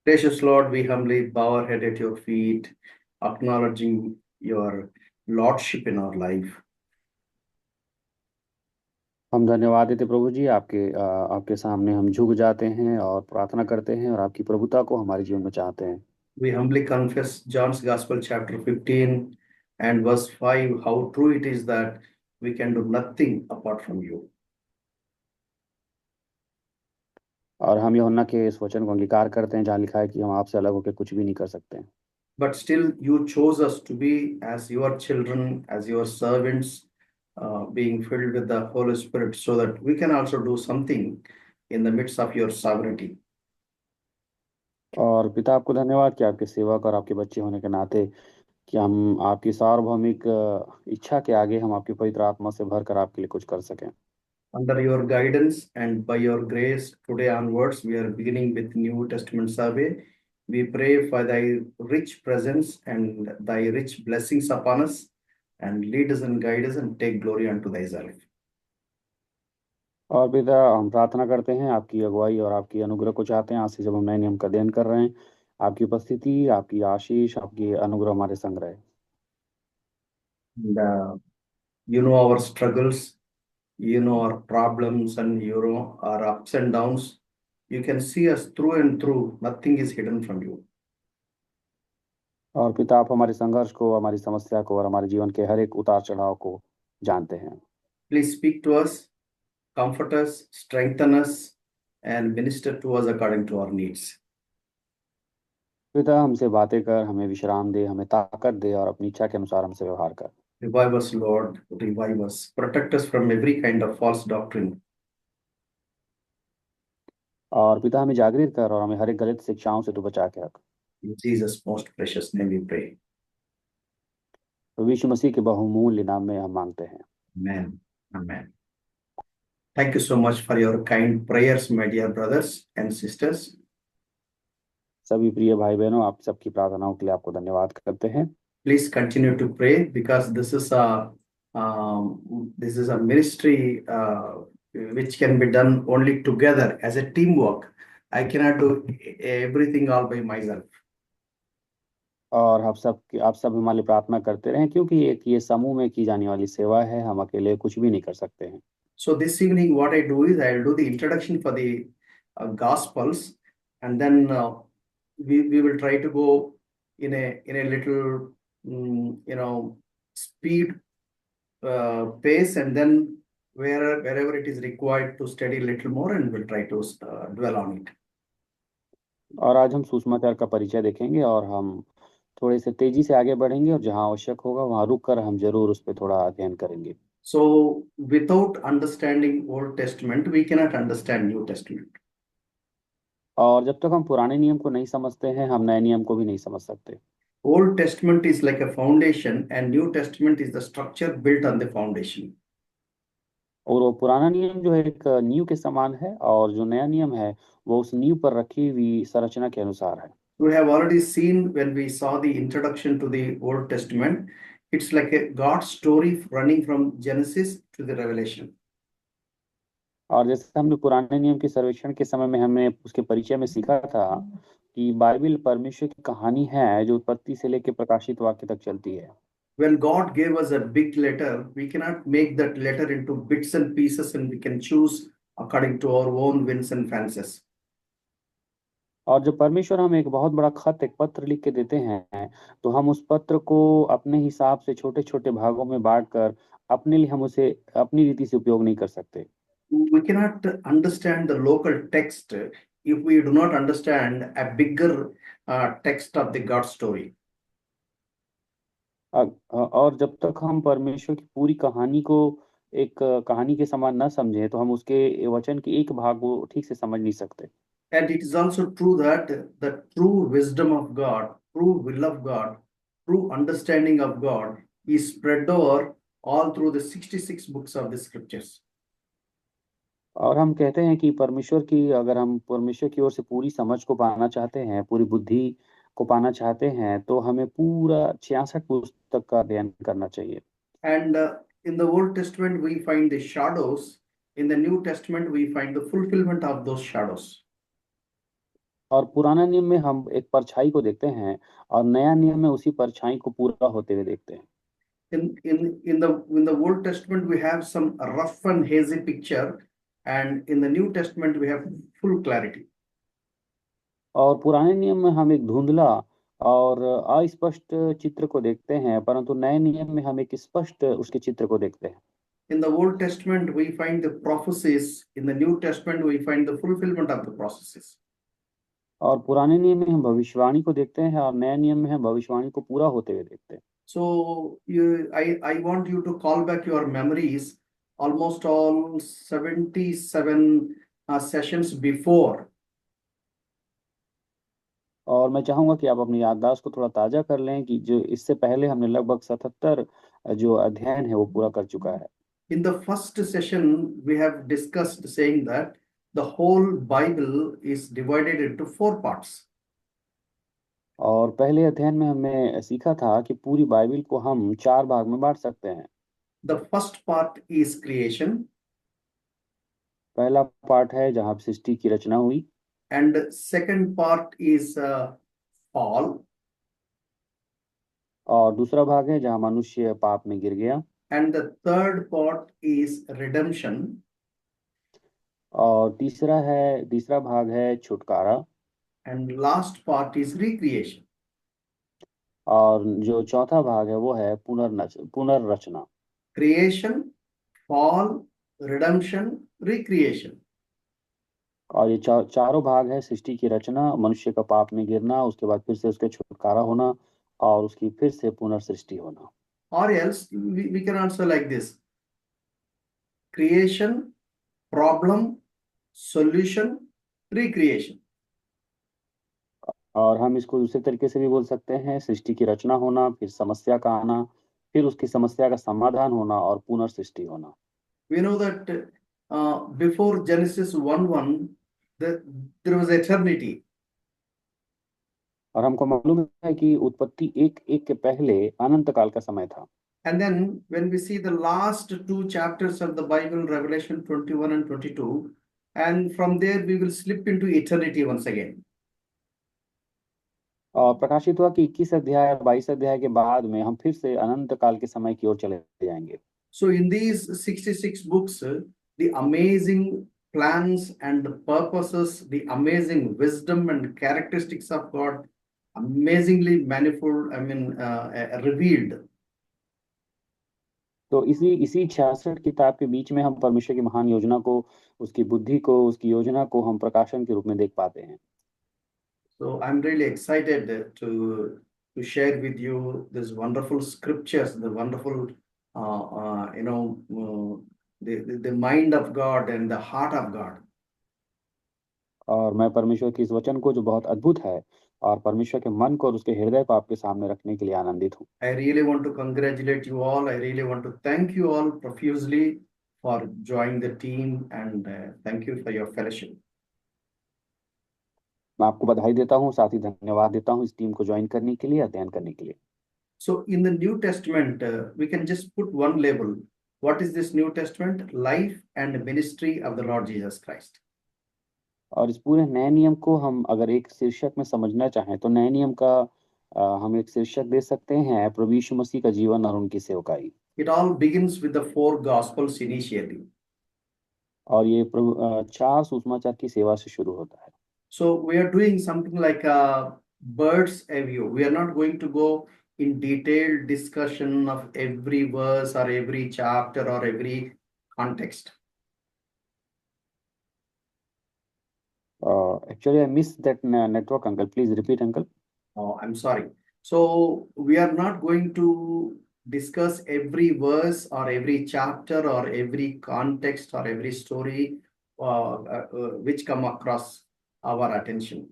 Gracious Lord, we humbly bow our head at your feet, acknowledging your lordship in our life. हम धन्यवाद देते प्रभु जी आपके सामने हम झुक जाते हैं और प्रार्थना करते हैं और आपकी प्रभुता को हमारे जीवन में चाहते हैं। We humbly confess John's Gospel, chapter 15 and verse 5, how true it is that we can do nothing apart from you. और हम यूहन्ना के इस वचन को अंगीकार करते हैं जहाँ लिखा है कि हम आपसे अलग होकर कुछ भी नहीं कर सकते हैं। But still, you chose us to be as your children, as your servants, being filled with the Holy Spirit, so that we can also do something in the midst of your sovereignty. और पिता आपको धन्यवाद कि आपके सेवक और आपके बच्चे होने के नाते कि हम आपकी सार्वभौमिक इच्छा के आगे हम आपकी पवित्र आत्मा से भरकर आपके लिए कुछ कर सकें। Under your guidance and by your grace, today onwards, we are beginning with New Testament survey. We pray for thy rich presence and thy rich blessings upon us, and lead us and guide us and take glory unto thyself. और पिता हम प्रार्थना करते हैं आपकी अगुवाई और आपकी अनुग्रह को चाहते हैं। आज से जब हम नए नियम का अध्ययन कर रहे हैं आपकी उपस्थिति आपकी आशीष आपकी अनुग्रह हमारे संग रहे। And, you know our struggles, you know our problems, and you know our ups and downs. You can see us through and through. Nothing is hidden from you. और पिता आप हमारे संघर्ष को हमारी समस्या को और हमारे जीवन के हर एक उतार चढ़ाव को जानते हैं। Please speak to us, comfort us, strengthen us, and minister to us according to our needs. पिता हमसे बातें कर हमें विश्राम दे हमें ताकत दे और अपनी इच्छा के अनुसार हमसे व्यवहार कर। Revive us, Lord, revive us. Protect us from every kind of false doctrine. और पिता हमें जागृत कर और हमें हर एक गलत शिक्षाओं से तू बचा के रख। In Jesus' most precious name we pray. तो यीशु मसीह के बहुमूल्य नाम में हम मांगते हैं। Amen. Amen. Thank you so much for your kind prayers, my dear brothers and sisters. सभी प्रिय भाई बहनों आप सबकी प्रार्थनाओं के लिए आपको धन्यवाद करते हैं। Please continue to pray because this is a ministry which can be done only together as a teamwork. I cannot do everything all by myself. और आप सब हमारे लिए प्रार्थना करते रहें क्योंकि एक ये समूह में की जाने वाली सेवा है हम अकेले कुछ भी नहीं कर सकते हैं। So this evening, what I do is I'll do the introduction for the Gospels, and then we will try to go in a little speed pace, and then wherever it is required to study a little more, and we'll try to dwell on it. और आज हम सुसमाचार का परिचय देखेंगे और हम थोड़े से तेजी से आगे बढ़ेंगे और जहाँ आवश्यक होगा वहाँ रुक कर हम जरूर उस पर थोड़ा अध्ययन करेंगे। So without understanding Old Testament, we cannot understand New Testament. और जब तक हम पुराने नियम को नहीं समझते हैं हम नए नियम को भी नहीं समझ सकते। Old Testament is like a foundation, and New Testament is the structure built on the foundation. और वो पुराना नियम जो है एक नींव के समान है और जो नया नियम है वो उस नींव पर रखी हुई संरचना के अनुसार है। We have already seen when we saw the introduction to the Old Testament, it's like a God story running from Genesis to the Revelation. और जैसे हमने पुराने नियम के सर्वेक्षण के समय में हमने उसके परिचय में सीखा था कि बाइबल परमेश्वर की कहानी है जो उत्पत्ति से लेकर प्रकाशित वाक्य तक चलती है। When God gave us a big letter, we cannot make that letter into bits and pieces, and we can choose according to our own whims and fancies. और जब परमेश्वर हमें एक बहुत बड़ा खत एक पत्र लिख के देते हैं तो हम उस पत्र को अपने हिसाब से छोटे छोटे भागों में बांटकर अपने लिए हम उसे अपनी रीति से उपयोग नहीं कर सकते। We cannot understand the local text if we do not understand a bigger text of the God story. और जब तक हम परमेश्वर की पूरी कहानी को एक कहानी के समान न समझें तो हम उसके वचन के एक भाग को ठीक से समझ नहीं सकते। And it is also true that the true wisdom of God, true will of God, true understanding of God is spread over all through the 66 books of the scriptures. और हम कहते हैं कि परमेश्वर की अगर हम परमेश्वर की ओर से पूरी समझ को पाना चाहते हैं पूरी बुद्धि को पाना चाहते हैं तो हमें पूरा 66 पुस्तक का अध्ययन करना चाहिए। And in the Old Testament, we find the shadows. In the New Testament, we find the fulfillment of those shadows. और पुराना नियम में हम एक परछाई को देखते हैं और नया नियम में उसी परछाई को पूरा होते हुए देखते हैं। In the Old Testament, we have some rough and hazy picture, and in the New Testament, we have full clarity. और पुराने नियम में हम एक धुंधला और अस्पष्ट चित्र को देखते हैं, परंतु नए नियम में हम एक स्पष्ट उसके चित्र को देखते हैं। In the Old Testament, we find the prophecies. In the New Testament, we find the fulfillment of the prophecies. और पुराने नियम में हम भविष्यवाणी को देखते हैं और नए नियम में हम भविष्यवाणी को पूरा होते हुए देखते हैं। So I want you to call back your memories, almost all 77 sessions before. और मैं चाहूंगा कि आप अपनी याददाश्त को थोड़ा ताजा कर लें कि जो इससे पहले हमने लगभग 77 जो अध्ययन है वो पूरा कर चुका है। In the first session, we have discussed saying that the whole Bible is divided into 4 parts. और पहले अध्ययन में हमने सीखा था कि पूरी बाइबल को हम 4 भाग में बांट सकते हैं। The first part is creation, पहला पार्ट है जहां सृष्टि की रचना हुई, and second part is fall, और दूसरा भाग है जहां मनुष्य पाप में गिर गया, and the third part is redemption, और तीसरा भाग है छुटकारा, and last part is recreation. और जो चौथा भाग है वो है पुनर्रचना। Creation, fall, redemption, recreation. और ये चारों भाग है सृष्टि की रचना, मनुष्य का पाप में गिरना, उसके बाद फिर से उसके छुटकारा होना और उसकी फिर से पुनर्सृष्टि होना। Or else we can answer like this: creation, problem, solution, recreation. और हम इसको दूसरे तरीके से भी बोल सकते हैं, सृष्टि की रचना होना, फिर समस्या का आना, फिर उसकी समस्या का समाधान होना और पुनर्सृष्टि होना। We know that before Genesis 1:1, there was eternity. और हमको मालूम है कि उत्पत्ति 1:1 के पहले अनंत काल का समय था। And then when we see the last 2 chapters of the Bible, Revelation 21 and 22, and from there we will slip into eternity once again. और प्रकाशित हुआ कि 21 अध्याय और 22 अध्याय के बाद में हम फिर से अनंत काल के समय की ओर चले जाएंगे। So in these 66 books, the amazing plans and purposes, the amazing wisdom and characteristics of God, amazingly manifold, revealed. तो इसी 66 किताब के बीच में हम परमेश्वर की महान योजना को, उसकी बुद्धि को, उसकी योजना को हम प्रकाशन के रूप में देख पाते हैं। So I'm really excited to share with you these wonderful scriptures, the wonderful the mind of God and the heart of God. और मैं परमेश्वर की इस वचन को, जो बहुत अद्भुत है, और परमेश्वर के मन को और उसके हृदय को आपके सामने रखने के लिए आनंदित हूँ। I really want to congratulate you all. I really want to thank you all profusely for joining the team, and thank you for your fellowship. मैं आपको बधाई देता हूँ, साथ ही धन्यवाद देता हूँ इस टीम को ज्वाइन करने के लिए, अध्ययन करने के लिए। So in the New Testament, we can just put one label. What is this New Testament? Life and ministry of the Lord Jesus Christ. और इस पूरे नए नियम को हम अगर एक शीर्षक में समझना चाहें तो नए नियम का हम एक शीर्षक दे सकते हैं, प्रभु यीशु मसीह का जीवन और उनकी सेवकाई। It all begins with the 4 Gospels initially. और ये प्रभु 4 सुसमाचार की सेवा से शुरू होता है। So we are doing something like a bird's eye view. We are not going to go in detailed discussion of every verse or every chapter or every context. Actually, I missed that network, uncle. Please repeat, uncle. Oh, I'm sorry. So we are not going to discuss every verse or every chapter or every context or every story which come across our attention.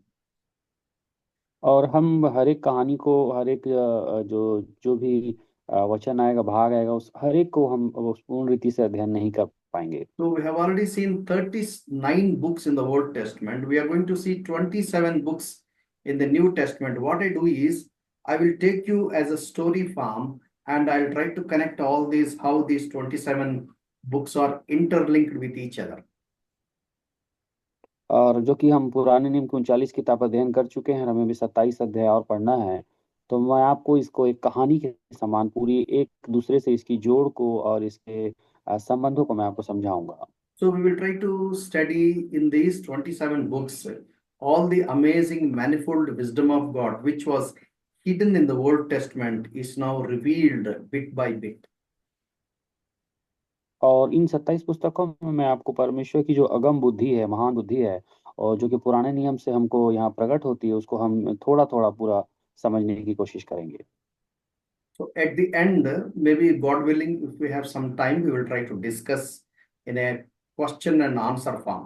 और हम हर एक कहानी को, हर एक जो भी वचन आएगा, भाग आएगा, उस हर एक को हम उस पूर्ण रीति से अध्ययन नहीं कर पाएंगे। So we have already seen 39 books in the Old Testament. We are going to see 27 books in the New Testament. What I do is I will take you as a story farm, and I'll try to connect all these, how these 27 books are interlinked with each other. और जो कि हम पुराने नियम की 39 किताब अध्ययन कर चुके हैं और हमें भी 27 अध्याय और पढ़ना है। तो मैं आपको इसको एक कहानी के समान पूरी एक दूसरे से इसकी जोड़ को और इसके संबंधों को मैं आपको समझाऊंगा। So we will try to study in these 27 books all the amazing manifold wisdom of God, which was hidden in the Old Testament, is now revealed bit by bit. और इन 27 पुस्तकों में मैं आपको परमेश्वर की जो अगम बुद्धि है, महान बुद्धि है, और जो कि पुराने नियम से हमको यहाँ प्रकट होती है, उसको हम थोड़ा थोड़ा पूरा समझने की कोशिश करेंगे। So at the end, maybe God willing, if we have some time, we will try to discuss in a question and answer form.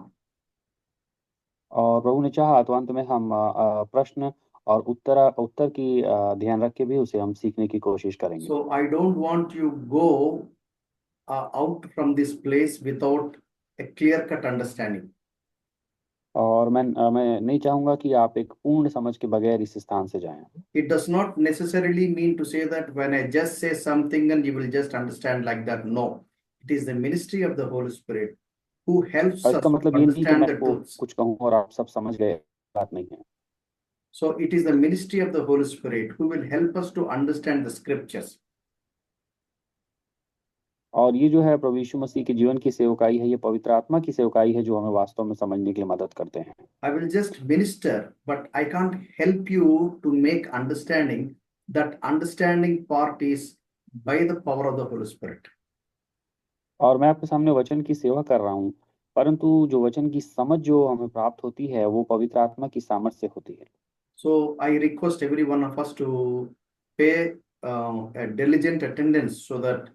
और प्रभु ने चाहा तो अंत में हम प्रश्न और उत्तर की ध्यान रख के भी उसे हम सीखने की कोशिश करेंगे। So I don't want you go out from this place without a clear-cut understanding. और मैं नहीं चाहूंगा कि आप एक पूर्ण समझ के बगैर इस स्थान से जाएं। It does not necessarily mean to say that when I just say something and you will just understand like that. No, it is the ministry of the Holy Spirit who helps और us इसका to मतलब ये नहीं कि understand मैं the आपको truths. कुछ कहूँ और आप सब समझ गए, बात नहीं है। So it is the ministry of the Holy Spirit who will help us to understand the scriptures. और ये जो है प्रभु यीशु मसीह के जीवन की सेवकाई है, ये पवित्र आत्मा की सेवकाई है जो हमें वास्तव में समझने के लिए मदद करते हैं। I will just minister, but I can't help you to make understanding. That understanding part is by the power of the Holy Spirit. और मैं आपके सामने वचन की सेवा कर रहा हूँ, परंतु जो वचन की समझ जो हमें प्राप्त होती है वो पवित्र आत्मा की सामर्थ से होती है। So I request every one of us to pay a diligent attendance so that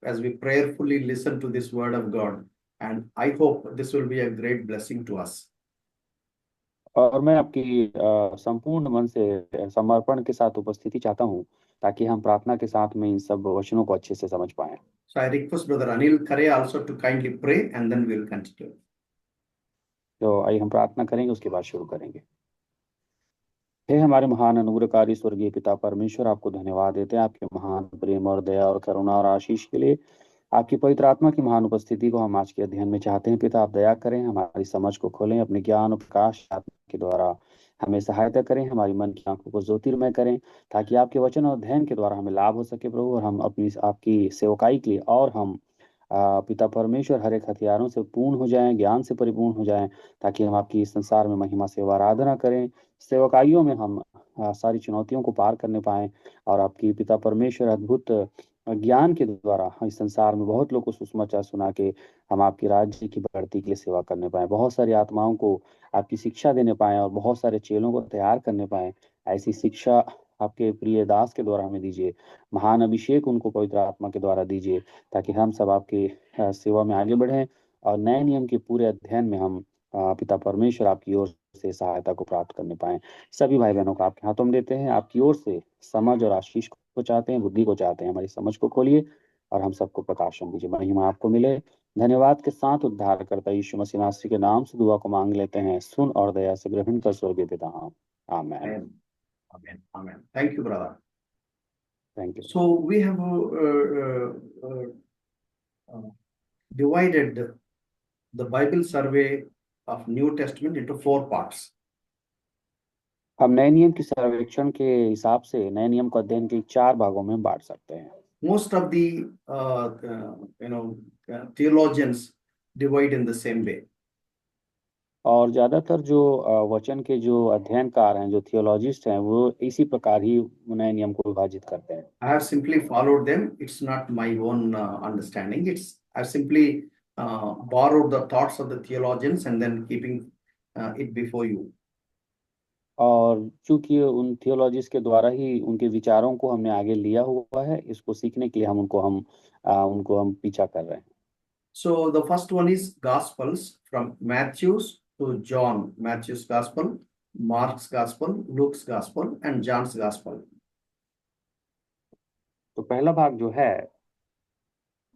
as we prayerfully listen to this word of God, and I hope this will be a great blessing to us. और मैं आपकी संपूर्ण मन से समर्पण के साथ उपस्थिति चाहता हूँ ताकि हम प्रार्थना के साथ में इन सब वचनों को अच्छे से समझ पाएं। So I request Brother Anil Khare also to kindly pray, and then we will continue. तो आइए हम प्रार्थना करेंगे, उसके बाद शुरू करेंगे। हे हमारे महान अनुग्रहकारी स्वर्गीय पिता परमेश्वर, आपको धन्यवाद देते हैं आपके महान प्रेम और दया और करुणा और आशीष के लिए। आपकी पवित्र आत्मा की महान उपस्थिति को हम आज के अध्ययन में चाहते हैं। पिता, आप दया करें, हमारी समझ को खोलें, अपने ज्ञान और प्रकाश आत्मा के द्वारा हमें सहायता करें, हमारी मन की आंखों को ज्योतिर्मय करें, ताकि आपके वचन और अध्ययन के द्वारा हमें लाभ हो सके प्रभु, और हम अपनी आपकी सेवकाई के लिए और हम पिता परमेश्वर हर एक हथियारों से पूर्ण हो जाएं, ज्ञान से परिपूर्ण हो जाएं, ताकि हम आपकी इस संसार में महिमा सेवा आराधना करें, सेवकाइयों में हम सारी चुनौतियों को पार करने पाएं, और आपकी पिता परमेश्वर अद्भुत ज्ञान के द्वारा इस संसार में बहुत लोग को सुसमाचार सुना के हम आपके राज्य की बढ़ती के लिए सेवा करने पाए, बहुत सारी आत्माओं को आपकी शिक्षा देने पाए और बहुत सारे चेलों को तैयार करने पाए। ऐसी शिक्षा आपके प्रिय दास के द्वारा हमें दीजिए, महान अभिषेक उनको पवित्र आत्मा के द्वारा दीजिए, ताकि हम सब आपकी सेवा में आगे बढ़ें और नए नियम के पूरे अध्ययन में हम पिता परमेश्वर आपकी ओर से सहायता को प्राप्त करने पाएं। सभी भाई बहनों को आपके हाथों में देते हैं, आपकी ओर से समझ और आशीष को चाहते हैं, बुद्धि को चाहते हैं, हमारी समझ को खोलिए और हम सबको प्रकाशन दीजिए, महिमा आपको मिले। धन्यवाद के साथ उद्धारकर्ता यीशु मसीह नासरी के नाम से दुआ को मांग लेते हैं, सुन और दया से ग्रहण कर स्वर्गीय पिता। आमीन। Amen. Amen. Amen. Thank you, brother. Thank you. So we have divided the Bible survey of New Testament into 4 parts. हम नए नियम के सर्वेक्षण के हिसाब से नए नियम को अध्ययन के 4 भागों में बांट सकते हैं। Most of the theologians divide in the same way. और ज्यादातर जो वचन के जो अध्ययनकार हैं, जो थियोलॉजिस्ट हैं, वो इसी प्रकार ही नए नियम को विभाजित करते हैं। I have simply followed them. It's not my own understanding. I've simply borrowed the thoughts of the theologians and then keeping it before you. और चूंकि उन थियोलॉजिस्ट के द्वारा ही उनके विचारों को हमने आगे लिया हुआ है, इसको सीखने के लिए उनको हम पीछा कर रहे हैं। So the first one is Gospels from Matthew's to John. Matthew's Gospel, Mark's Gospel, Luke's Gospel, and John's Gospel. तो पहला भाग जो है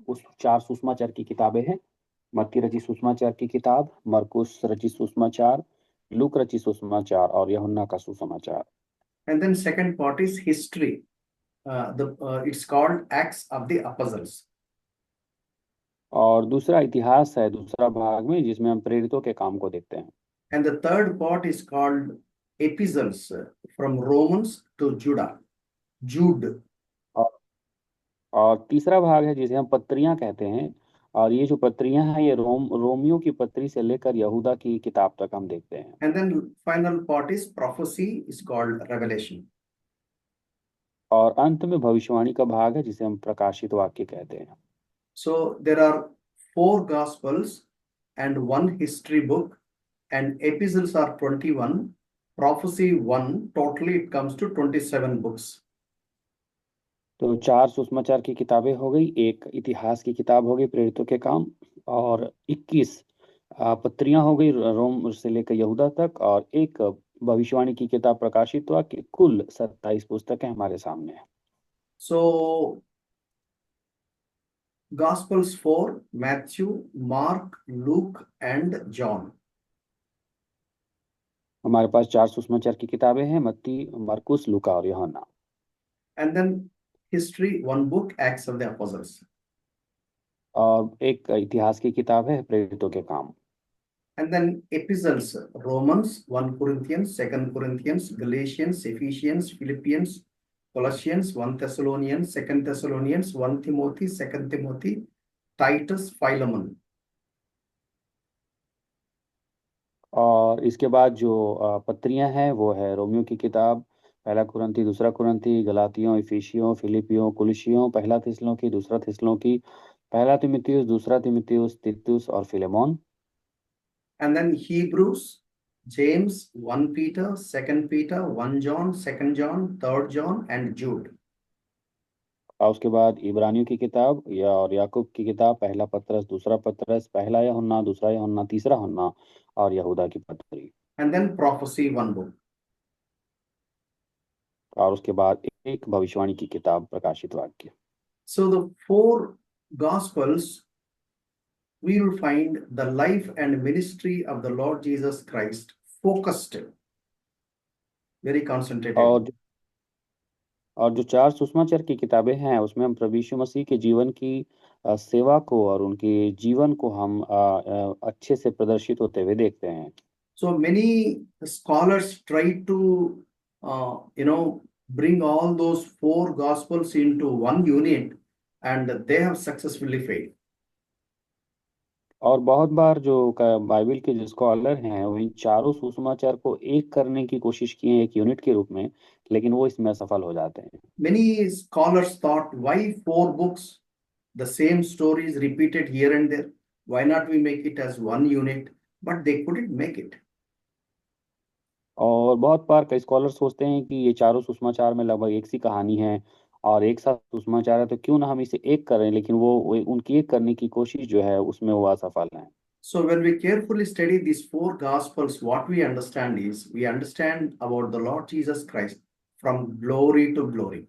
उस 4 सुसमाचार की किताबें हैं। मत्ती रचित सुसमाचार की किताब, मरकुस रचित सुसमाचार, लूक रचित सुसमाचार और यूहन्ना का सुसमाचार। And then second part is history. It's called Acts of the Apostles. और दूसरा इतिहास है दूसरा भाग में, जिसमें हम प्रेरितों के काम को देखते हैं। And the third part is called epistles, from Romans to Jude. और और तीसरा भाग है जिसे हम पत्रियां कहते हैं। और ये जो पत्रियां हैं ये रोमियो की पत्री से लेकर यहूदा की किताब तक हम देखते हैं। And then final part is prophecy, is called Revelation. और अंत में भविष्यवाणी का भाग है जिसे हम प्रकाशित वाक्य कहते हैं। So there are 4 Gospels and 1 history book, and epistles are 21, prophecy 1. Totally, it comes to 27 books. तो 4 सुसमाचार की किताबें हो गई, एक इतिहास की किताब हो गई प्रेरितों के काम, और 21 पत्रियां हो गई रोम से लेकर यहूदा तक, और एक भविष्यवाणी की किताब प्रकाशित हुआ कि कुल 27 पुस्तकें हमारे सामने हैं। So Gospels 4, Matthew, Mark, Luke, and John. हमारे पास 4 सुसमाचार की किताबें हैं, मत्ती, मरकुस, लूका और यूहन्ना। And then history, 1 book, Acts of the Apostles. और एक इतिहास की किताब है प्रेरितों के काम। And then epistles, Romans, 1 Corinthians, 2 Corinthians, Galatians, Ephesians, Philippians, Colossians, 1 Thessalonians, 2 Thessalonians, 1 Timothy, 2 Timothy, Titus, Philemon. और इसके बाद जो पत्रियां हैं वो है रोमियो की किताब, पहला कुरंती, दूसरा कुरंती, गलातियों, इफिसियों, फिलिपियों, कुलिसियों, पहला थिस्सलुनीकी, दूसरा थिस्सलुनीकी, पहला तीमुथियुस, दूसरा तीमुथियुस, तीतुस और Philemon. And then Hebrews, James, 1 Peter, 2 Peter, 1 John, 2 John, 3 John, and Jude. और उसके बाद इब्रानियों की किताब और याकूब की किताब, पहला पतरस, दूसरा पतरस, पहला यूहन्ना, दूसरा यूहन्ना, तीसरा यूहन्ना और यहूदा की पत्री। And then prophecy, 1 book. और उसके बाद एक भविष्यवाणी की किताब प्रकाशित वाक्य। So the 4 Gospels, we will find the life and ministry of the Lord Jesus Christ focused, very concentrated. और जो 4 सुसमाचार की किताबें हैं उसमें हम प्रभु यीशु मसीह के जीवन की सेवा को और उनके जीवन को हम अच्छे से प्रदर्शित होते हुए देखते हैं। So many scholars try to bring all those 4 Gospels into one unit, and they have successfully failed. और बहुत बार जो बाइबल के जो स्कॉलर हैं वो इन चारों सुसमाचार को एक करने की कोशिश की है एक यूनिट के रूप में, लेकिन वो इसमें असफल हो जाते हैं। Many scholars thought, why 4 books? The same story is repeated here and there. Why not we make it as one unit? But they couldn't make it. और बहुत बार कई स्कॉलर सोचते हैं कि ये चारों सुसमाचार में लगभग एक सी कहानी है और एक साथ सुसमाचार है, तो क्यों ना हम इसे एक करें, लेकिन वो उनकी एक करने की कोशिश जो है उसमें वो असफल है। So when we carefully study these 4 Gospels, what we understand is we understand about the Lord Jesus Christ from glory to glory.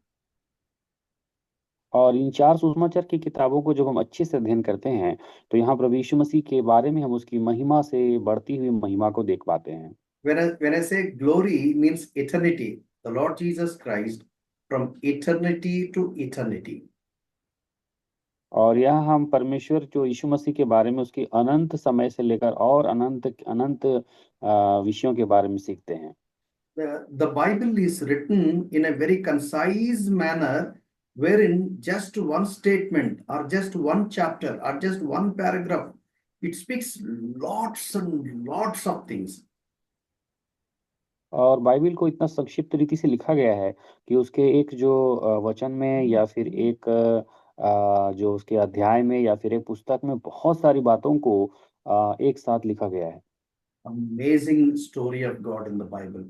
और इन 4 सुसमाचार की किताबों को जब हम अच्छे से अध्ययन करते हैं तो यहाँ प्रभु यीशु मसीह के बारे में हम उसकी महिमा से बढ़ती हुई महिमा को देख पाते हैं। When I say glory means eternity, the Lord Jesus Christ from eternity to eternity. और यह हम परमेश्वर जो यीशु मसीह के बारे में उसकी अनंत समय से लेकर और अनंत अनंत विषयों के बारे में सीखते हैं। The Bible is written in a very concise manner, wherein just one statement or just one chapter or just one paragraph, it speaks lots and lots of things. और बाइबल को इतना संक्षिप्त रीति से लिखा गया है कि उसके एक जो वचन में या फिर एक जो उसके अध्याय में या फिर एक पुस्तक में बहुत सारी बातों को एक साथ लिखा गया है। Amazing story of God in the Bible.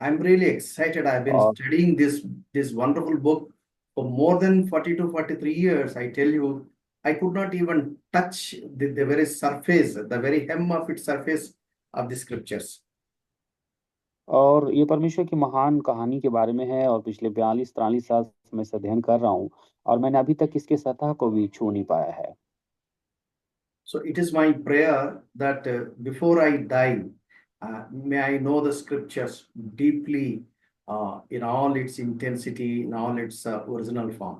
I'm really excited. I've been और studying this wonderful book for more than 40 to 43 years. I tell you, I could not even touch the very surface, the very hem of its surface of the scriptures. और ये परमेश्वर की महान कहानी के बारे में है और पिछले 42-43 साल से मैं इसे अध्ययन कर रहा हूँ और मैंने अभी तक इसके सतह को भी छू नहीं पाया है। So it is my prayer that before I die, may I know the scriptures deeply in all its intensity, in all its original form.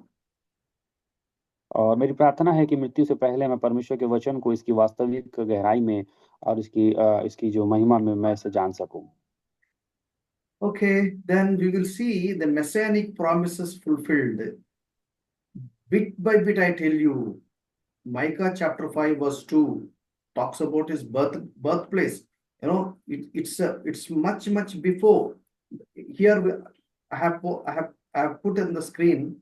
और मेरी प्रार्थना है कि मृत्यु से पहले मैं परमेश्वर के वचन को इसकी वास्तविक गहराई में और इसकी जो महिमा में मैं इसे जान सकूं। Okay, then we will see the messianic promises fulfilled. Bit by bit, I tell you, Micah chapter 5, verse 2 talks about his birthplace. It's much before. Here I have put in the screen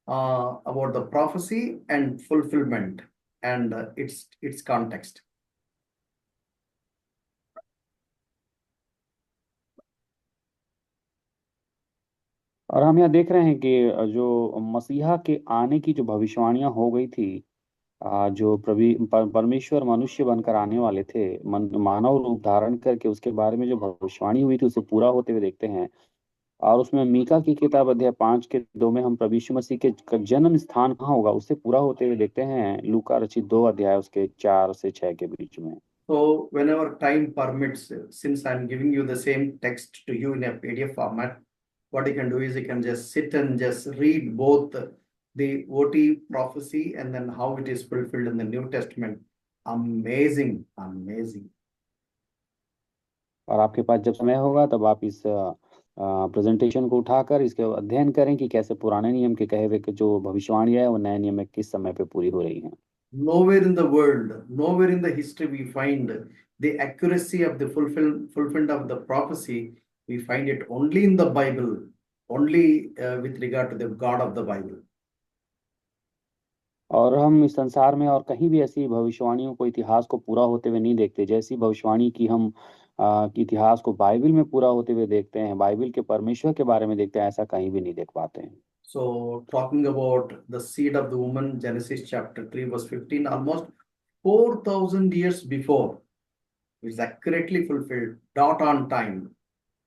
about the prophecy and fulfillment and its context. और हम यहाँ देख रहे हैं कि जो मसीहा के आने की जो भविष्यवाणियां हो गई थी, जो परमेश्वर मनुष्य बनकर आने वाले थे, मानव रूप धारण करके उसके बारे में जो भविष्यवाणी हुई थी उसे पूरा होते हुए देखते हैं। और उसमें मीका की किताब अध्याय 5 के 2 में हम प्रभु यीशु मसीह के जन्म स्थान कहाँ होगा उससे पूरा होते हुए देखते हैं, लूका रचित 2 अध्याय उसके 4 से 6 के बीच में। So whenever time permits, since I'm giving you the same text to you in a PDF format, what you can do is you can just sit and just read both the OT prophecy and then how it is fulfilled in the New Testament. Amazing, amazing. और आपके पास जब समय होगा तब आप इस presentation को उठाकर इसके अध्ययन करें कि कैसे पुराने नियम के कहे हुए जो भविष्यवाणी है वो नए नियम में किस समय पे पूरी हो रही है। Nowhere in the world, nowhere in the history we find the accuracy of the fulfillment of the prophecy. We find it only in the Bible, only with regard to the God of the Bible. और हम इस संसार में और कहीं भी ऐसी भविष्यवाणियों को, इतिहास को पूरा होते हुए नहीं देखते जैसी भविष्यवाणी की हम कि इतिहास को बाइबल में पूरा होते हुए देखते हैं, बाइबल के परमेश्वर के बारे में देखते हैं, ऐसा कहीं भी नहीं देख पाते हैं। So, talking about the seed of the woman, Genesis chapter 3, verse 15, almost 4,000 years before, is accurately fulfilled, dot on time,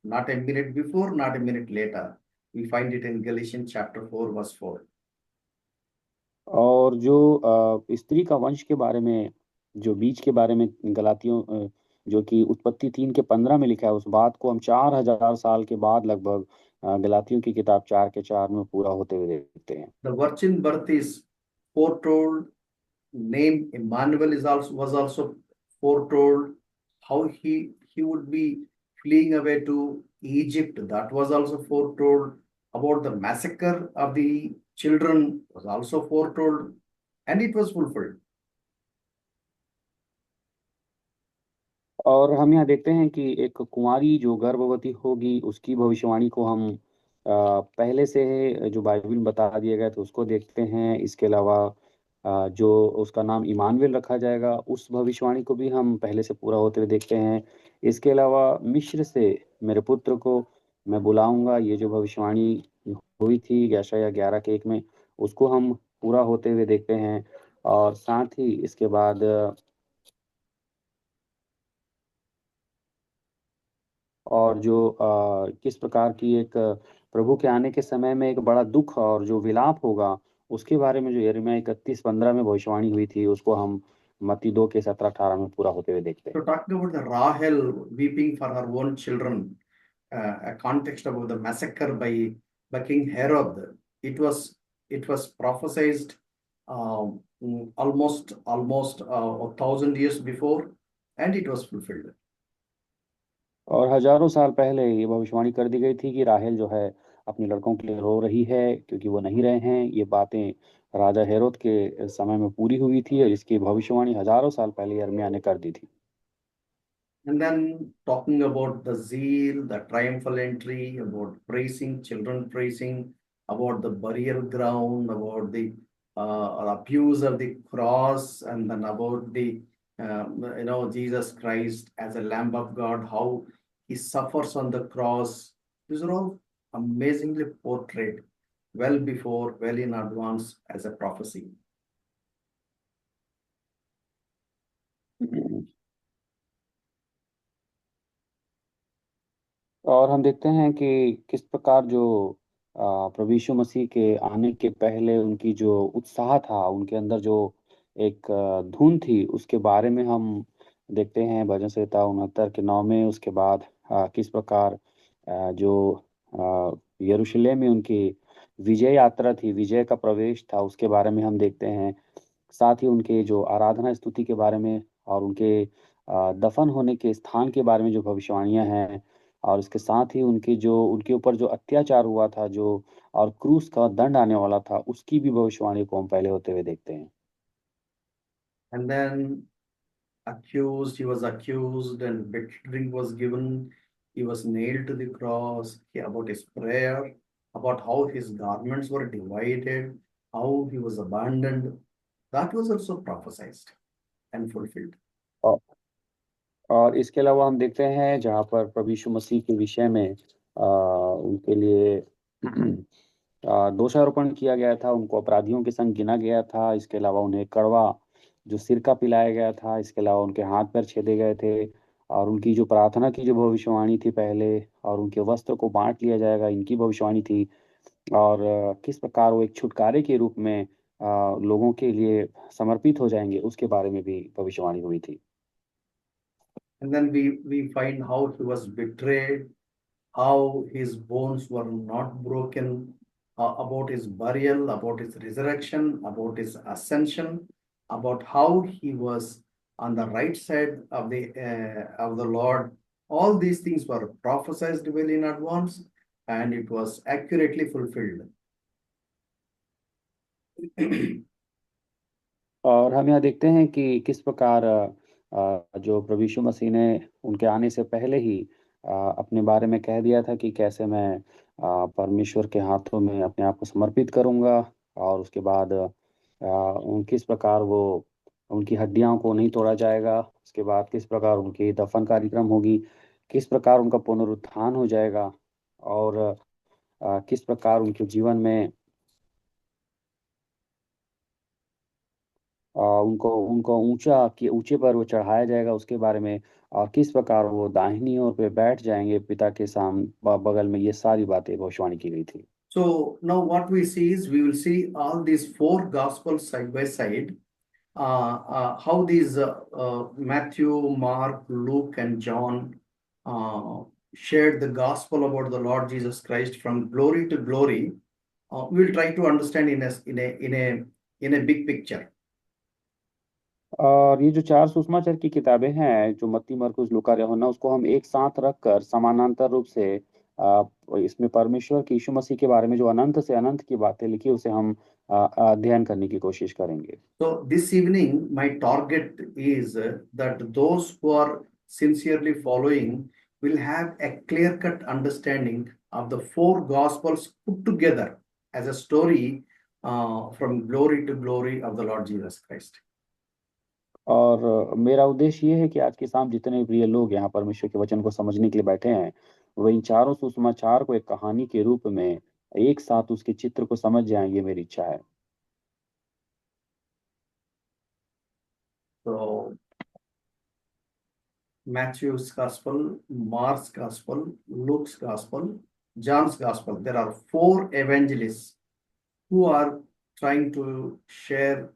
not a minute before, not a minute later. We find it in Galatians chapter 4, verse 4. और जो स्त्री का वंश के बारे में, जो बीज के बारे में जो कि उत्पत्ति 3 के 15 में लिखा है, उस बात को हम 4,000 साल के बाद लगभग गलातियों की किताब 4 के 4 में पूरा होते हुए देखते हैं। The virgin birth is foretold. Name Emmanuel was also foretold. How he would be fleeing away to Egypt, that was also foretold. About the massacre of the children was also foretold, and it was fulfilled. और हम यहाँ देखते हैं कि एक कुंवारी जो गर्भवती होगी उसकी भविष्यवाणी को हम पहले से जो बाइबल में बता दिया गया था उसको देखते हैं। इसके अलावा जो उसका नाम इमानुएल रखा जाएगा उस भविष्यवाणी को भी हम पहले से पूरा होते हुए देखते हैं। इसके अलावा मिस्र से मेरे पुत्र को मैं बुलाऊंगा, ये जो भविष्यवाणी हुई थी यशायाह 11 के 1 में, उसको हम पूरा होते हुए देखते हैं। और साथ ही इसके बाद और जो किस प्रकार की एक प्रभु के आने के समय में एक बड़ा दुख और जो विलाप होगा उसके बारे में जो यिर्मयाह 31:15 में भविष्यवाणी हुई थी उसको हम मत्ती 2 के 17-18 में पूरा होते हुए देखते So हैं। talking about the Rahel weeping for her own children, a context about the massacre by King Herod. It was prophesied almost 1,000 years before, and it was fulfilled. और हजारों साल पहले ये भविष्यवाणी कर दी गई थी कि राहेल जो है अपने लड़कों के लिए रो रही है क्योंकि वो नहीं रहे हैं। ये बातें राजा हेरोद के समय में पूरी हुई थी और इसकी भविष्यवाणी हजारों साल पहले यिर्मयाह ने कर दी थी। And then talking about the zeal, the triumphal entry, about praising, children praising, about the burial ground, about the abuse of the cross, and then about the Jesus Christ as a Lamb of God, how he suffers on the cross. These are all amazingly portrayed well before, well in advance as a prophecy. और हम देखते हैं कि किस प्रकार जो प्रभु यीशु मसीह के आने के पहले उनकी जो उत्साह था, उनके अंदर जो एक धुन थी, उसके बारे में हम देखते हैं भजन संहिता 69 के 9 में। उसके बाद किस प्रकार जो यरूशलेम में उनकी विजय यात्रा थी, विजय का प्रवेश था, उसके बारे में हम देखते हैं। साथ ही उनके जो आराधना स्तुति के बारे में और उनके दफन होने के स्थान के बारे में जो भविष्यवाणियां हैं, और इसके साथ ही उनके ऊपर जो अत्याचार हुआ था, जो और क्रूस का दंड आने वाला था, उसकी भी भविष्यवाणी को हम पहले होते हुए देखते हैं। And then he was accused, and victory was given. He was nailed to the cross. About his prayer, about how his garments were divided, how he was abandoned. That was also prophesied and fulfilled. और और इसके अलावा हम देखते हैं जहाँ पर प्रभु यीशु मसीह के विषय में उनके लिए दोषारोपण किया गया था, उनको अपराधियों के संग गिना गया था। इसके अलावा उन्हें कड़वा जो सिरका पिलाया गया था, इसके अलावा उनके हाथ पैर छेदे गए थे, और उनकी जो प्रार्थना की जो भविष्यवाणी थी पहले, और उनके वस्त्र को बांट लिया जाएगा, इनकी भविष्यवाणी थी। और किस प्रकार वो एक छुटकारे के रूप में लोगों के लिए समर्पित हो जाएंगे, उसके बारे में भी भविष्यवाणी हुई थी। And then we find how he was betrayed, how his bones were not broken, about his burial, about his resurrection, about his ascension, about how he was on the right side of the Lord. All these things were prophesied well in advance, and it was accurately fulfilled. और हम यहाँ देखते हैं कि किस प्रकार जो प्रभु यीशु मसीह ने उनके आने से पहले ही अपने बारे में कह दिया था कि कैसे मैं परमेश्वर के हाथों में अपने आप को समर्पित करूंगा, और उसके बाद किस प्रकार वो उनकी हड्डियों को नहीं तोड़ा जाएगा, उसके बाद किस प्रकार उनकी दफन कार्यक्रम होगी, किस प्रकार उनका पुनरुत्थान हो जाएगा, और किस प्रकार उनके जीवन में उनको उनको ऊंचे पर वो चढ़ाया जाएगा, उसके बारे में, और किस प्रकार वो दाहिनी ओर पे बैठ जाएंगे पिता के बगल में, ये सारी बातें भविष्यवाणी की गई थी। So now what we see is we will see all these four gospels side by side. How these Matthew, Mark, Luke, and John shared the gospel about the Lord Jesus Christ from glory to glory. We will try to understand in a big picture. और ये जो चार सुसमाचार की किताबें हैं, जो मत्ती, मरकुस, लूका, यूहन्ना, उसको हम एक साथ रखकर समानांतर रूप से इसमें परमेश्वर के यीशु मसीह के बारे में जो अनंत से अनंत की बातें लिखी, उसे हम अध्ययन करने की कोशिश करेंगे। So this evening, my target is that those who are sincerely following will have a clear-cut understanding of the four gospels put together as a story from glory to glory of the Lord Jesus Christ. और मेरा उद्देश्य ये है कि आज की शाम जितने प्रिय लोग यहाँ परमेश्वर के वचन को समझने के लिए बैठे हैं, वो इन चारों सुसमाचार को एक कहानी के रूप में एक साथ उसके चित्र को समझ जाएं, ये मेरी इच्छा है। So Matthew's Gospel, Mark's Gospel, Luke's Gospel, John's Gospel. There are four evangelists who are trying to share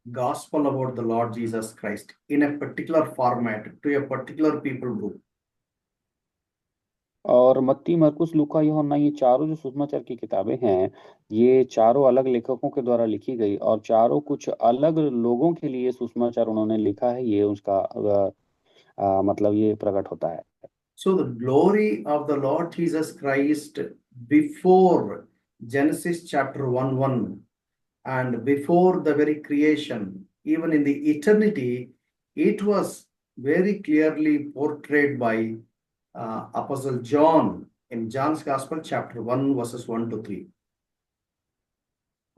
gospel about the Lord Jesus Christ in a particular format to a particular people group. और मत्ती, मरकुस, लूका, यूहन्ना, ये चारों जो सुसमाचार की किताबें हैं, ये चारों अलग लेखकों के द्वारा लिखी गई, और चारों कुछ अलग लोगों के लिए सुसमाचार उन्होंने लिखा है, ये उसका मतलब ये प्रकट होता है। So the glory of the Lord Jesus Christ before Genesis chapter 1:1 and before the very creation, even in the eternity, it was very clearly portrayed by Apostle John in John's Gospel, chapter 1, verses 1 to 3.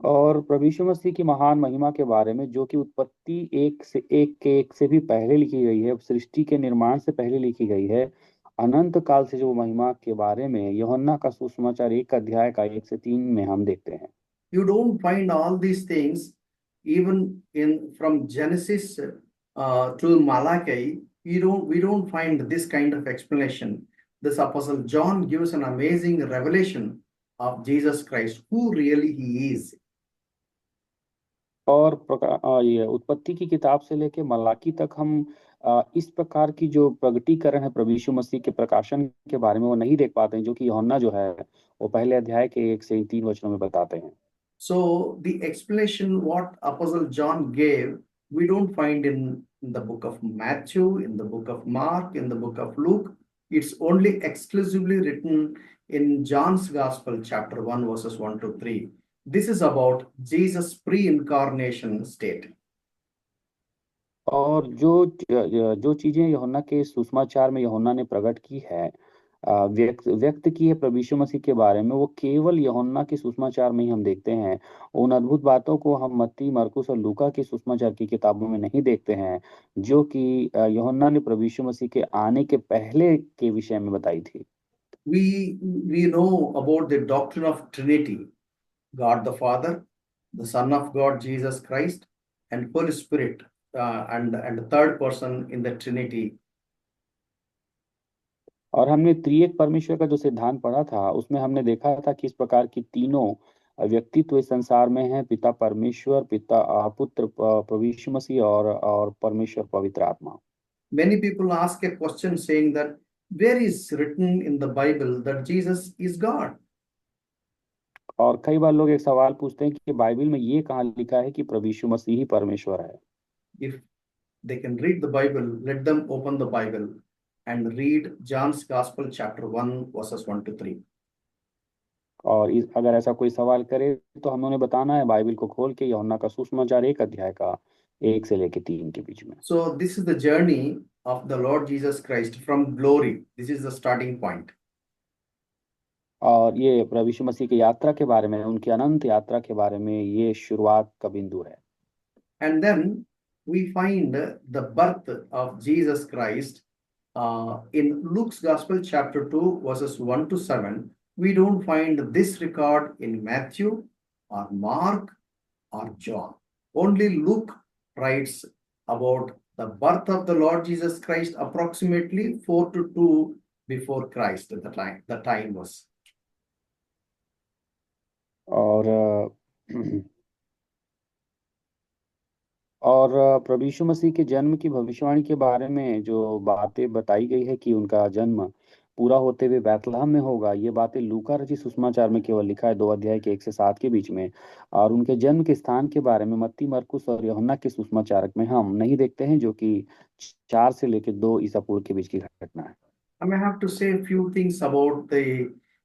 और प्रभु यीशु मसीह की महान महिमा के बारे में, जो कि उत्पत्ति एक से भी पहले लिखी गई है, सृष्टि के निर्माण से पहले लिखी गई है, अनंत काल से जो महिमा के बारे में यूहन्ना का सुसमाचार 1 अध्याय का 1 से 3 में हम देखते हैं। You don't find all these things even in from Genesis to Malachi. We don't find this kind of explanation. This Apostle John gives an amazing revelation of Jesus Christ, who really he is. और ये उत्पत्ति की किताब से लेके मलाकी तक हम इस प्रकार की जो प्रगटीकरण है प्रभु यीशु मसीह के प्रकाशन के बारे में वो नहीं देख पाते हैं, जो कि यूहन्ना जो है वो पहले अध्याय के 1 से 3 वचनों में बताते हैं। So the explanation what Apostle John gave, we don't find in the book of Matthew, in the book of Mark, in the book of Luke. It's only exclusively written in John's Gospel, chapter 1, verses 1 to 3. This is about Jesus' pre-incarnation state. और जो चीजें यूहन्ना के सुसमाचार में यूहन्ना ने प्रकट की है, व्यक्त की है प्रभु यीशु मसीह के बारे में, वो केवल यूहन्ना के सुसमाचार में ही हम देखते हैं। उन अद्भुत बातों को हम मत्ती, मरकुस और लूका के सुसमाचार की किताबों में नहीं देखते हैं, जो कि यूहन्ना ने प्रभु यीशु मसीह के आने के पहले के विषय में बताई थी। We know about the doctrine of Trinity, God the Father, the Son of God Jesus Christ, and Holy Spirit, and the third person in the Trinity. और हमने त्रिएक परमेश्वर का जो सिद्धांत पढ़ा था, उसमें हमने देखा था कि इस प्रकार की तीनों व्यक्तित्व इस संसार में हैं, पिता परमेश्वर, पुत्र प्रभु यीशु मसीह और परमेश्वर पवित्र आत्मा। Many people ask a question saying that where is written in the Bible that Jesus is God? और कई बार लोग एक सवाल पूछते हैं कि बाइबल में ये कहाँ लिखा है कि प्रभु यीशु मसीह ही परमेश्वर है। If they can read the Bible, let them open the Bible and read John's Gospel, chapter 1, verses 1 to 3. और अगर ऐसा कोई सवाल करे तो हमें उन्हें बताना है बाइबल को खोल के यूहन्ना का सुसमाचार 1 अध्याय का 1 से लेके 3 के बीच में। So this is the journey of the Lord Jesus Christ from glory. This is the starting point. और ये प्रभु यीशु मसीह की यात्रा के बारे में, उनकी अनंत यात्रा के बारे में ये शुरुआत का बिंदु है। And then we find the birth of Jesus Christ in Luke's Gospel, chapter 2, verses 1 to 7. We don't find this record in Matthew or Mark or John. Only Luke writes about the birth of the Lord Jesus Christ approximately 4 to 2 before Christ at the time was. और प्रभु यीशु मसीह के जन्म की भविष्यवाणी के बारे में जो बातें बताई गई है कि उनका जन्म पूरा होते हुए बैतलहम में होगा, ये बातें लूका रचित सुसमाचार में केवल लिखा है 2 अध्याय के 1 से 7 के बीच में। और उनके जन्म के स्थान के बारे में मत्ती, मरकुस और यूहन्ना के सुसमाचारक में हम नहीं देखते हैं, जो कि 4 से लेकर 2 ईसा पूर्व के बीच की घटना है। I may have to say a few things about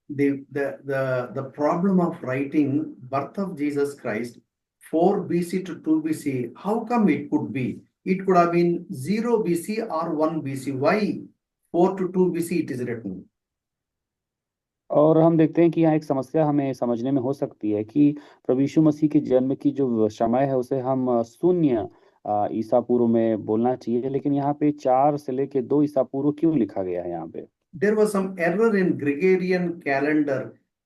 the problem of writing birth of Jesus Christ 4 BC to 2 BC. How come it could be? It could have been 0 BC or 1 BC. Why 4 to 2 BC it is written? और हम देखते हैं कि यहाँ एक समस्या हमें समझने में हो सकती है कि प्रभु यीशु मसीह के जन्म की जो समय है उसे हम शून्य ईसा पूर्व में बोलना चाहिए, लेकिन यहाँ पे 4 से लेके 2 ईसा पूर्व क्यों लिखा गया है यहाँ पे? There was some error in Gregorian calendar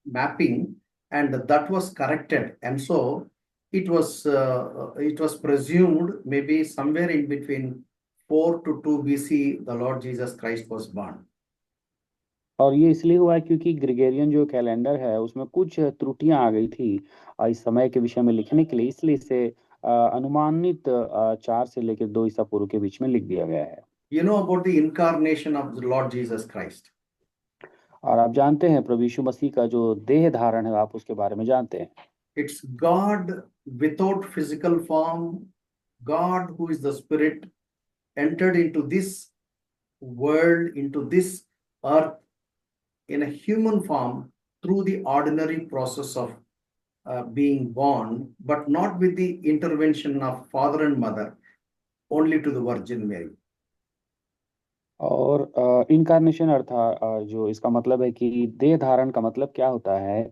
mapping, and that was corrected, and so it was presumed maybe somewhere in between 4 to 2 BC the Lord Jesus Christ was born. और ये इसलिए हुआ है क्योंकि ग्रेगोरियन जो कैलेंडर है उसमें कुछ त्रुटियां आ गई थी इस समय के विषय में लिखने के लिए, इसलिए इसे अनुमानित 4 से लेकर 2 ईसा पूर्व के बीच में लिख दिया गया है। You know about the incarnation of the Lord Jesus Christ. और आप जानते हैं प्रभु यीशु मसीह का जो देह धारण है, आप उसके बारे में जानते हैं। It's God without physical form, God who is the Spirit, entered into this world, into this earth in a human form through the ordinary process of being born, but not with the intervention of father and mother, only to the Virgin Mary. और incarnation अर्थात जो इसका मतलब है कि देह धारण का मतलब क्या होता है?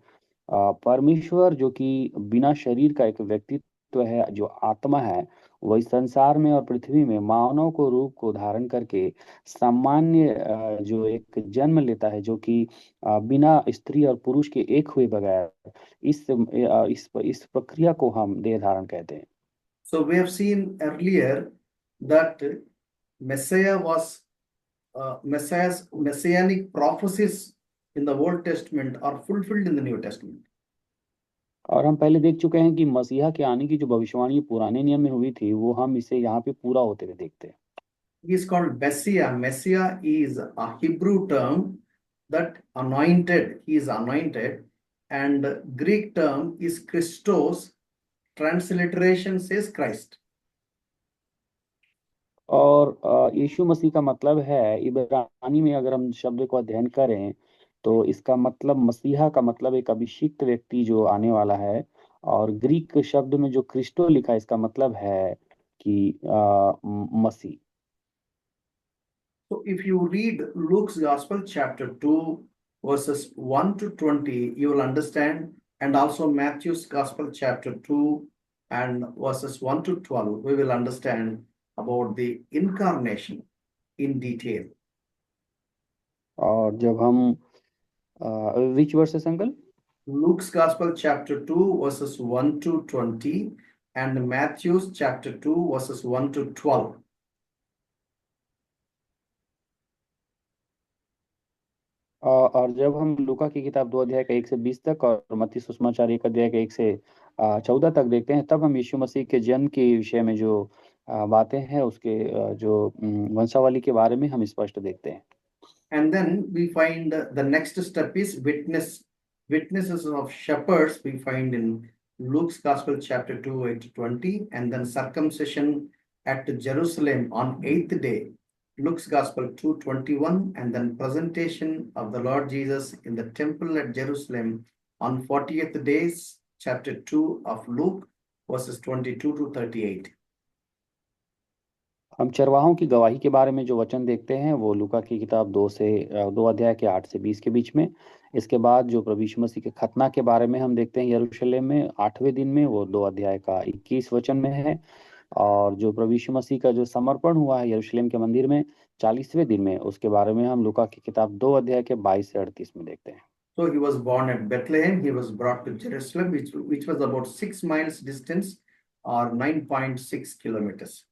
परमेश्वर जो कि बिना शरीर का एक व्यक्तित्व है, जो आत्मा है, वह इस संसार में और पृथ्वी में मानव को रूप को धारण करके सामान्य जो एक जन्म लेता है, जो कि बिना स्त्री और पुरुष के एक हुए बगैर, इस प्रक्रिया को हम देह धारण कहते हैं। So we have seen earlier that Messiah was messianic prophecies in the Old Testament are fulfilled in the New Testament. और हम पहले देख चुके हैं कि मसीहा के आने की जो भविष्यवाणी पुराने नियम में हुई थी, वो हम इसे यहाँ पे पूरा होते हुए देखते हैं। He is called Messiah. Messiah is a Hebrew term that anointed. He is anointed, and Greek term is Christos. Transliteration says Christ. और यीशु मसीह का मतलब है, इब्रानी में अगर हम शब्द को अध्ययन करें तो इसका मतलब मसीहा का मतलब एक अभिषिक्त व्यक्ति जो आने वाला है, और ग्रीक शब्द में जो क्रिस्टो लिखा है इसका मतलब है कि मसीह। So if you read Luke's Gospel, chapter 2, verses 1 to 20, you will understand, and also Matthew's Gospel, chapter 2, and verses 1 to 12, we will understand about the incarnation in detail. और जब हम which versus uncle? Luke's Gospel, chapter 2, verses 1 to 20, and Matthew's chapter 2, verses 1 to 12. और जब हम लूका की किताब 2 अध्याय का 1 से 20 तक और मत्ती सुसमाचार 1 अध्याय का 1 से 14 तक देखते हैं, तब हम यीशु मसीह के जन्म के विषय में जो बातें हैं उसके जो वंशावली के बारे में हम स्पष्ट देखते हैं। And then we find the next step is witnesses of shepherds we find in Luke's Gospel, chapter 2, 8 to 20, and then circumcision at Jerusalem on 8th day, Luke's Gospel 2:21, and then presentation of the Lord Jesus in the temple at Jerusalem on 40th days, chapter 2 of Luke, verses 22 to 38. हम चरवाहों की गवाही के बारे में जो वचन देखते हैं वो लूका की किताब 2 अध्याय के 8 से 20 के बीच में। इसके बाद जो प्रभु यीशु मसीह के खतना के बारे में हम देखते हैं यरूशलेम में 8वें दिन में, वो 2 अध्याय का 21 वचन में है। और जो प्रभु यीशु मसीह का जो समर्पण हुआ है यरूशलेम के मंदिर में 40वें दिन में, उसके बारे में हम लूका की किताब 2 अध्याय के 22 से 38 में देखते हैं। So he was born at Bethlehem. He was brought to Jerusalem, which was about 6 miles distance or 9.6 kilometers.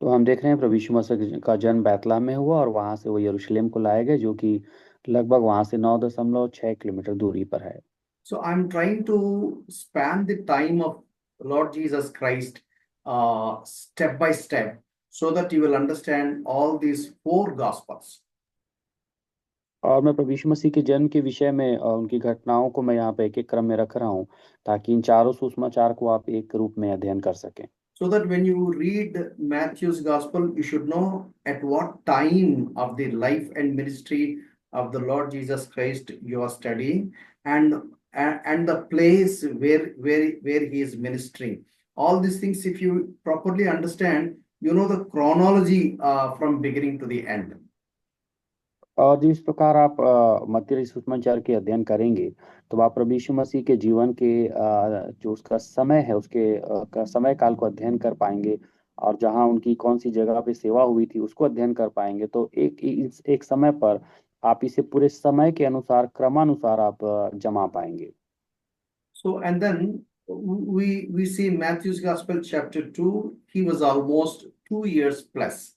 तो हम देख रहे हैं प्रभु यीशु मसीह का जन्म बैतलहम में हुआ और वहां से वो यरूशलेम को लाए गए, जो कि लगभग वहां से 9.6 किलोमीटर दूरी पर है। So I'm trying to span the time of Lord Jesus Christ step by step so that you will understand all these 4 gospels. और मैं प्रभु यीशु मसीह के जन्म के विषय में उनकी घटनाओं को मैं यहाँ पे एक एक क्रम में रख रहा हूँ, ताकि इन चारों सुसमाचार को आप एक रूप में अध्ययन कर सकें। So that when you read Matthew's gospel, you should know at what time of the life and ministry of the Lord Jesus Christ you are studying, and the place where he is ministering. All these things, if you properly understand, you know the chronology from beginning to the end. और जिस प्रकार आप मत्ती सुसमाचार के अध्ययन करेंगे तो आप प्रभु यीशु मसीह के जीवन के जो उसका समय है उसके का समय काल को अध्ययन कर पाएंगे, और जहाँ उनकी कौन सी जगह पे सेवा हुई थी उसको अध्ययन कर पाएंगे। तो एक समय पर आप इसे पूरे समय के अनुसार क्रमानुसार आप जमा पाएंगे। So, and then we see Matthew's Gospel, chapter 2, he was almost 2 years plus.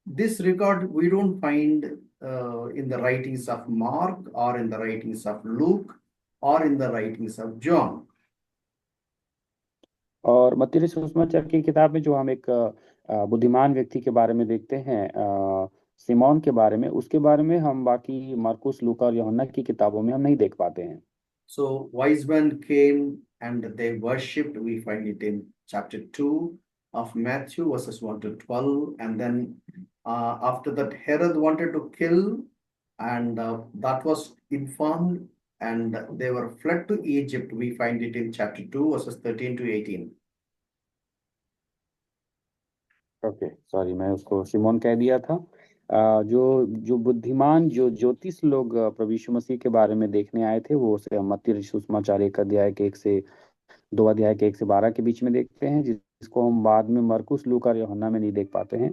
This record we don't find in the writings of Mark or in the writings of Luke or in the writings of John. और मत्ती सुसमाचार की किताब में जो हम एक बुद्धिमान व्यक्ति के बारे में देखते हैं, सिमोन के बारे में, उसके बारे में हम बाकी मार्कुस, लूका और यूहन्ना की किताबों में हम नहीं देख पाते हैं। So wise men came and they worshipped. We find it in chapter 2 of Matthew, verses 1 to 12. And then after that, Herod wanted to kill, and that was informed, and they were fled to Egypt. We find it in chapter 2, verses 13 to 18. Okay, sorry, मैं उसको Simone कह दिया था। जो बुद्धिमान जो ज्योतिष लोग प्रभु यीशु मसीह के बारे में देखने आए थे, वो मत्ती सुसमाचार 1 अध्याय के 1 से 2 अध्याय के 1 से 12 के बीच में देखते हैं, जिसको हम बाद में मरकुस, लूका और यूहन्ना में नहीं देख पाते हैं।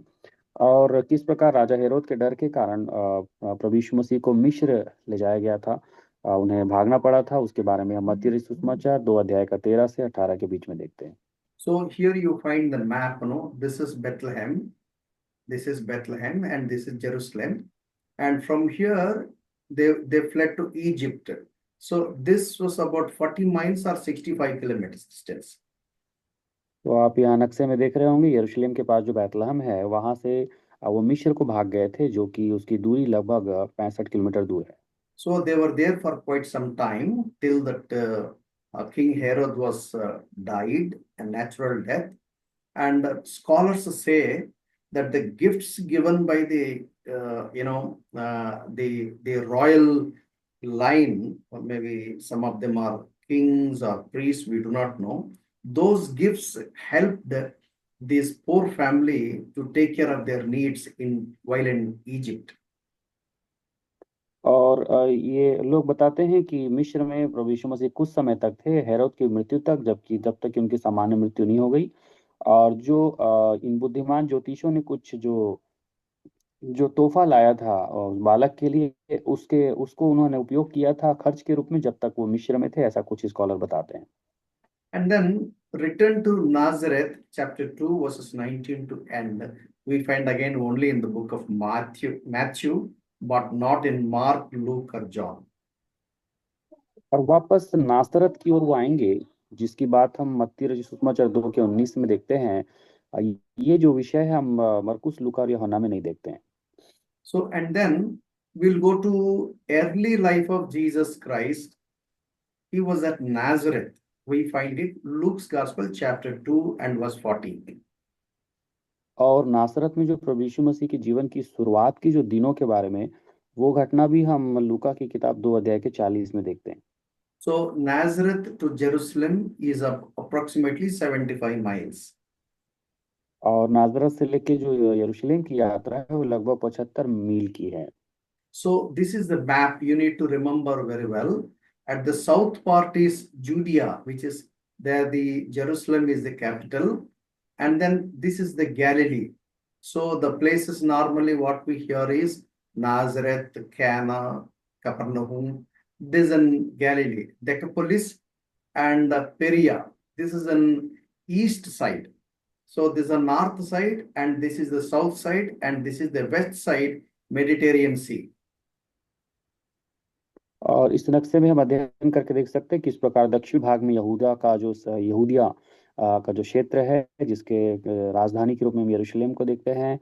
और किस प्रकार राजा हेरोद के डर के कारण प्रभु यीशु मसीह को मिस्र ले जाया गया था, उन्हें भागना पड़ा था, उसके बारे में हम मत्ती सुसमाचार 2 अध्याय का 13 से 18 के बीच में देखते हैं। So here you find the map, this is Bethlehem, and this is Jerusalem. And from here, they fled to Egypt. So this was about 40 miles or 65 kilometers distance. तो आप यहाँ नक्शे में देख रहे होंगे, यरूशलेम के पास जो बैतलहम है वहां से वो मिस्र को भाग गए थे, जो कि उसकी दूरी लगभग 65 किलोमीटर दूर है। So they were there for quite some time till that King Herod was died, a natural death. And scholars say that the gifts given by the the royal line, or maybe some of them are kings or priests, we do not know. Those gifts helped this poor family to take care of their needs while in Egypt. और ये लोग बताते हैं कि मिस्र में प्रभु यीशु मसीह कुछ समय तक थे, हेरोद की मृत्यु तक, जब तक कि उनकी सामान्य मृत्यु नहीं हो गई। और जो इन बुद्धिमान ज्योतिषों ने कुछ जो जो तोहफा लाया था उस बालक के लिए, उसके उसको उन्होंने उपयोग किया था खर्च के रूप में, जब तक वो मिस्र में थे, ऐसा कुछ स्कॉलर बताते हैं। And then return to Nazareth, chapter 2, verses 19 to end. We find again only in the book of Matthew, but not in Mark, Luke, or John. और वापस नासरत की ओर वो आएंगे, जिसकी बात हम मत्ती रचित सुसमाचार 2 के 19 में देखते हैं। ये जो विषय है हम मरकुस, लूका और यूहन्ना में नहीं देखते हैं। So, and then we'll go to early life of Jesus Christ. He was at Nazareth. We find it Luke's Gospel, chapter 2 and verse 40. और नासरत में जो प्रभु यीशु मसीह के जीवन की शुरुआत की जो दिनों के बारे में, वो घटना भी हम लूका की किताब 2 अध्याय के 40 में देखते हैं। So, Nazareth to Jerusalem is approximately 75 miles. और नाजरत से लेके जो यरूशलेम की यात्रा है वो लगभग 75 मील की है। So this is the map you need to remember very well. At the south part is Judea, which is there the Jerusalem is the capital. And then this is the Galilee. So the places normally what we hear is Nazareth, Cana, Capernaum. This is in Galilee. Decapolis and Perea. This is an east side. So this is the north side and this is the south side and this is the west side, Mediterranean Sea. और इस नक्शे में हम अध्ययन करके देख सकते हैं किस प्रकार दक्षिण भाग में यहूदिया का जो क्षेत्र है, जिसके राजधानी के रूप में हम यरूशलेम को देखते हैं।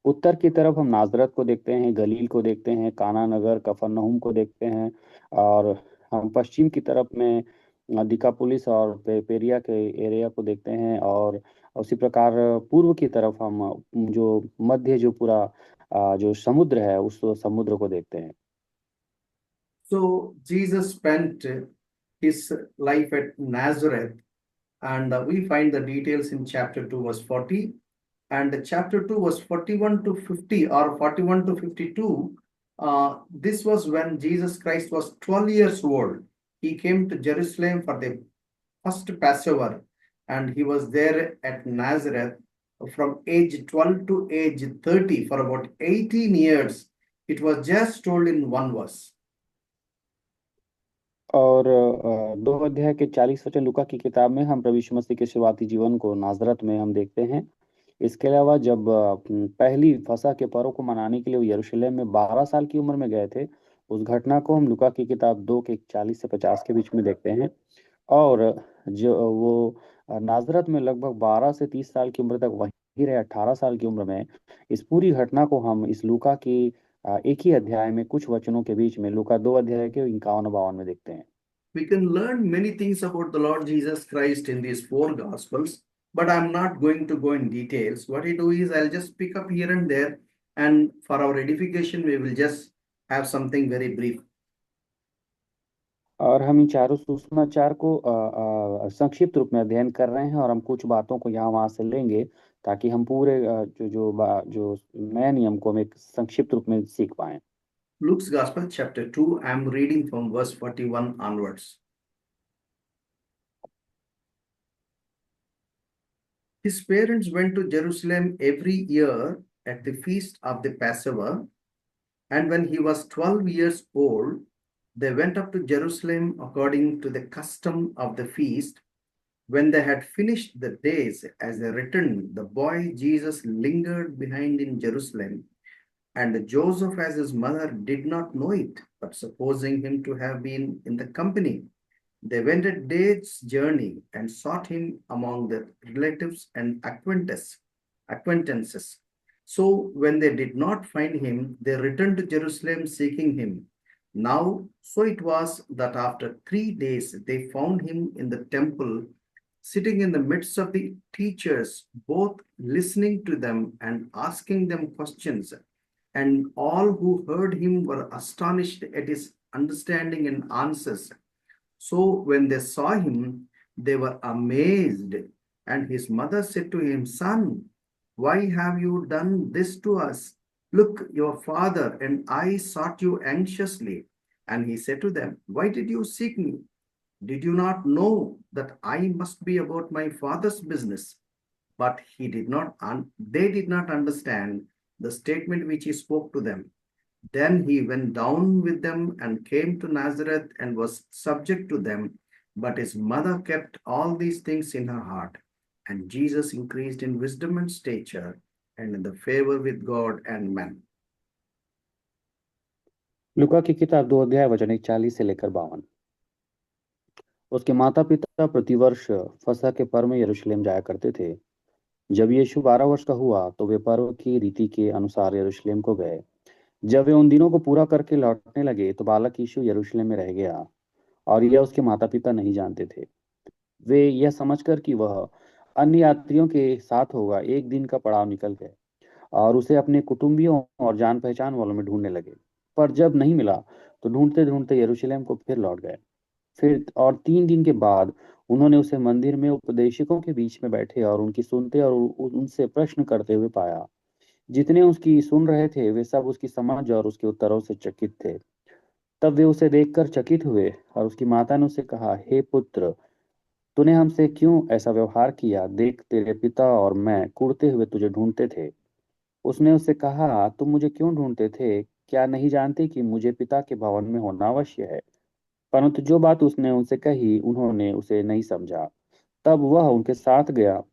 उत्तर की तरफ हम नाजरत को देखते हैं, गलील को देखते हैं, काना नगर, कफरनहूम को देखते हैं। और हम पश्चिम की तरफ में दिकापुलिस और पेरिया के एरिया को देखते हैं। और उसी प्रकार पूर्व की तरफ हम जो मध्य जो पूरा जो समुद्र है, उस समुद्र को देखते हैं। So Jesus spent his life at Nazareth, and we find the details in chapter 2, verse 40. And chapter 2, verse 41 to 50, or 41 to 52, this was when Jesus Christ was 12 years old. He came to Jerusalem for the first Passover, and he was there at Nazareth from age 12 to age 30 for about 18 years. It was just told in one verse. और 2 अध्याय के 40 वचन लूका की किताब में हम प्रभु यीशु मसीह के शुरुआती जीवन को नाजरत में हम देखते हैं। इसके अलावा जब पहली फसह के पर्व को मनाने के लिए वो यरूशलेम में 12 साल की उम्र में गए थे, उस घटना को हम लूका की किताब 2 के 40 से 50 के बीच में देखते हैं। और जो वो नाजरत में लगभग 12 से 30 साल की उम्र तक वहीं रहे, 18 साल की उम्र में। इस पूरी घटना को हम इस लूका की एक ही अध्याय में कुछ वचनों के बीच में लूका 2 अध्याय के 51 और 52 में देखते हैं। We can learn many things about the Lord Jesus Christ in these four Gospels, but I'm not going to go in details. What I do is I'll just pick up here and there, and for our edification, we will just have something very brief. और हम इन चारों सुसमाचार को संक्षिप्त रूप में अध्ययन कर रहे हैं, और हम कुछ बातों को यहाँ वहां से लेंगे ताकि हम पूरे जो नए नियम को हम एक संक्षिप्त रूप में सीख पाए। Luke's Gospel, chapter 2, I'm reading from verse 41 onwards. His parents went to Jerusalem every year at the feast of the Passover, and when he was 12 years old, they went up to Jerusalem according to the custom of the feast. When they had finished the days as they returned, the boy Jesus lingered behind in Jerusalem, and Joseph, as his mother, did not know it, but supposing him to have been in the company, They went a day's journey and sought him among the relatives and acquaintances. So when they did not find him, they returned to Jerusalem seeking him. Now, so it was that after 3 days they found him in the temple, sitting in the midst of the teachers, both listening to them and asking them questions. And all who heard him were astonished at his understanding and answers. So when they saw him, they were amazed. And his mother said to him, Son, why have you done this to us? Look, your father and I sought you anxiously. And he said to them, Why did you seek me? Did you not know that I must be about my father's business? But they did not understand the statement which he spoke to them. Then he went down with them and came to Nazareth and was subject to them. But his mother kept all these things in her heart. And Jesus increased in wisdom and stature and in the favor with God and men. लूका की किताब 2 अध्याय वचन 41 से लेकर 52। उसके माता पिता प्रतिवर्ष फसह के पर्व में यरूशलेम जाया करते थे। जब यीशु 12 वर्ष का हुआ तो वे पर्व की रीति के अनुसार यरूशलेम को गए। जब वे उन दिनों को पूरा करके लौटने लगे तो बालक यीशु यरूशलेम में रह गया और यह उसके माता पिता नहीं जानते थे। वे यह समझकर कि वह अन्य यात्रियों के साथ होगा एक दिन का पड़ाव निकल गए और उसे अपने कुटुंबियों और जान पहचान वालों में ढूंढने लगे। पर जब नहीं मिला तो ढूंढते ढूंढते यरूशलेम को फिर लौट गए। फिर और 3 दिन के बाद उन्होंने उसे मंदिर में उपदेशकों के बीच में बैठे और उनकी सुनते और उनसे प्रश्न करते हुए पाया। जितने उसकी सुन रहे थे वे सब उसकी समझ और उसके उत्तरों से चकित थे। तब वे उसे देखकर चकित हुए और उसकी माता ने उसे कहा, हे पुत्र, तूने हमसे क्यों ऐसा व्यवहार किया? देख, तेरे पिता और मैं कुढ़ते हुए तुझे ढूंढते थे। उसने उससे कहा, तुम मुझे क्यों ढूंढते थे? क्या नहीं जानते कि मुझे पिता के भवन में होना अवश्य है? परंतु जो बात उसने उनसे कही उन्होंने उसे नहीं समझा। तब वह उनके साथ गया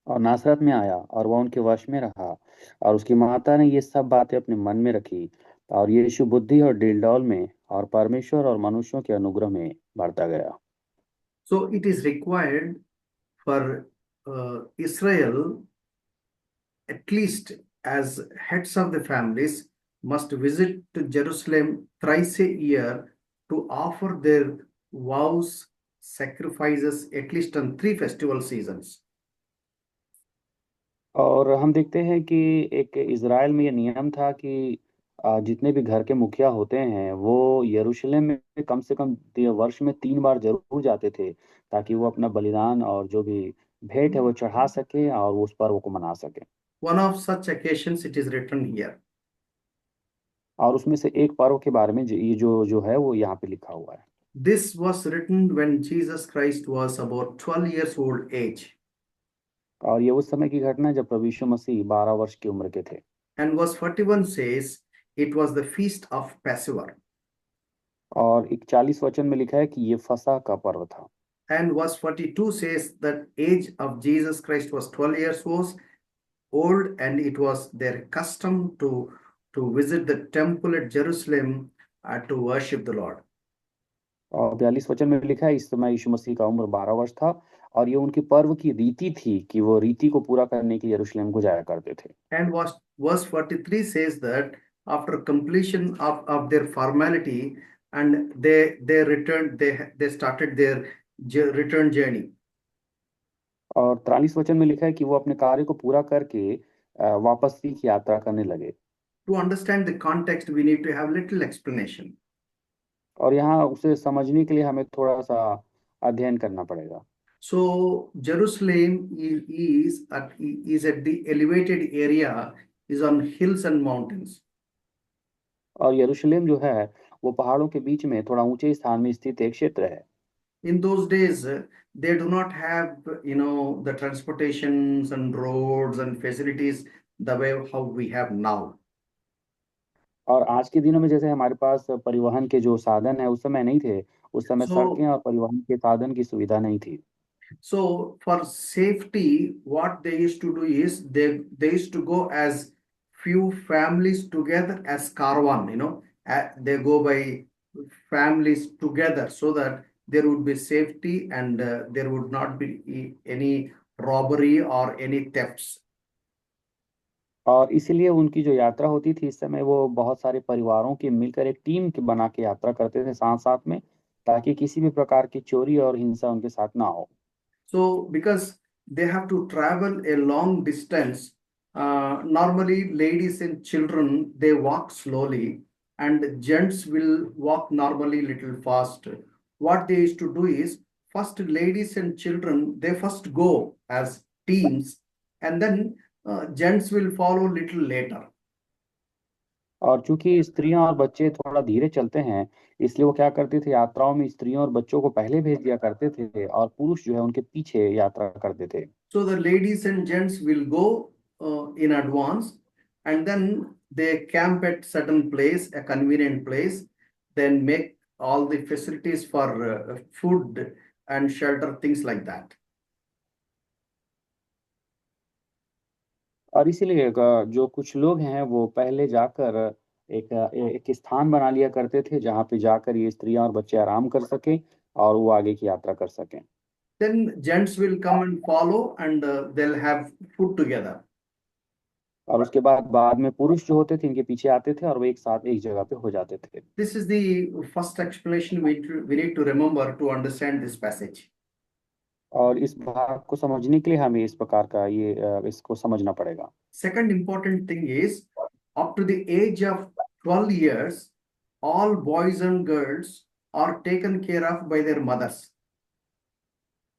और नासरत में आया और वह उनके वश में रहा। और उसकी माता ने ये सब बातें अपने मन में रखी और यीशु बुद्धि और डीलडौल में और परमेश्वर और मनुष्यों के अनुग्रह में बढ़ता गया। So it is required for Israel, at least as heads of the families, must visit to Jerusalem thrice a year to offer their vows, sacrifices, at least on 3 festival seasons. और हम देखते हैं कि एक इज़राइल में ये नियम था कि जितने भी घर के मुखिया होते हैं वो यरूशलेम में कम से कम वर्ष में 3 बार जरूर जाते थे ताकि वो अपना बलिदान और जो भी भेंट है वो चढ़ा सके और वो उस पर्व को मना सके। One of such occasions it is written here. और उसमें से एक पर्व के बारे में ये जो है वो यहाँ पे लिखा हुआ है। This was written when Jesus Christ was about 12 years old age. और ये उस समय की घटना है जब प्रभु यीशु मसीह 12 वर्ष की उम्र के थे। And verse 41 says it was the feast of Passover. और 41 वचन में लिखा है कि ये फसह का पर्व था। And verse 42 says that age of Jesus Christ was 12 years old, and it was their custom to visit the temple at Jerusalem to worship the Lord. और 42 वचन में लिखा है इस समय यीशु मसीह का उम्र 12 वर्ष था और ये उनकी पर्व की रीति थी कि वो रीति को पूरा करने के लिए यरूशलेम को जाया करते थे। And verse 43 says that after completion of their formality, and they returned, they started their return journey. और 43 वचन में लिखा है कि वो अपने कार्य को पूरा करके वापसी की यात्रा करने लगे। To understand the context, we need to have little explanation. और यहाँ उसे समझने के लिए हमें थोड़ा सा अध्ययन करना पड़ेगा। So Jerusalem is at the elevated area, is on hills and mountains. और यरूशलेम जो है वो पहाड़ों के बीच में थोड़ा ऊंचे स्थान में स्थित एक क्षेत्र है। In those days, they do not have, the transportations and roads and facilities the way how we have now. और आज के दिनों में जैसे हमारे पास परिवहन के जो साधन है उस समय नहीं थे। उस समय सड़कें और परिवहन के साधन की सुविधा नहीं थी। So for safety, what they used to do is they used to go as few families together as caravan. They go by families together so that there would be safety, and there would not be any robbery or any thefts. और इसीलिए उनकी जो यात्रा होती थी इस समय, वो बहुत सारे परिवारों की मिलकर एक टीम के बना के यात्रा करते थे साथ साथ में, ताकि किसी भी प्रकार की चोरी और हिंसा उनके साथ ना हो। So, because they have to travel a long distance, normally ladies and children they walk slowly, and gents will walk normally little fast. What they used to do is first ladies and children they first go as teams, and then gents will follow little later. और चूंकि स्त्रियां और बच्चे थोड़ा धीरे चलते हैं, इसलिए वो क्या करते थे, यात्राओं में स्त्रियों और बच्चों को पहले भेज दिया करते थे और पुरुष जो है उनके पीछे यात्रा करते थे। So the ladies and gents will go in advance, and then they camp at certain place, a convenient place, then make all the facilities for food and shelter, things like that. और इसीलिए जो कुछ लोग हैं वो पहले जाकर एक स्थान बना लिया करते थे जहाँ पे जाकर ये स्त्रियां और बच्चे आराम कर सकें और वो आगे की यात्रा कर सकें। Then gents will come and follow, and they'll have food together. और उसके बाद में पुरुष जो होते थे इनके पीछे आते थे और वो एक साथ एक जगह पे हो जाते थे। This is the first explanation we need to remember to understand this passage. और इस भाग को समझने के लिए हमें इस प्रकार का इसको समझना पड़ेगा। Second important thing is, up to the age of 12 years, all boys and girls are taken care of by their mothers.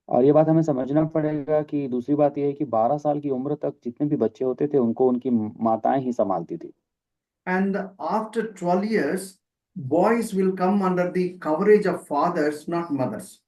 और ये बात हमें समझना पड़ेगा कि दूसरी बात ये है कि 12 साल की उम्र तक जितने भी बच्चे होते थे उनको उनकी माताएं ही संभालती थी। And after 12 years, boys will come under the coverage of fathers, not mothers.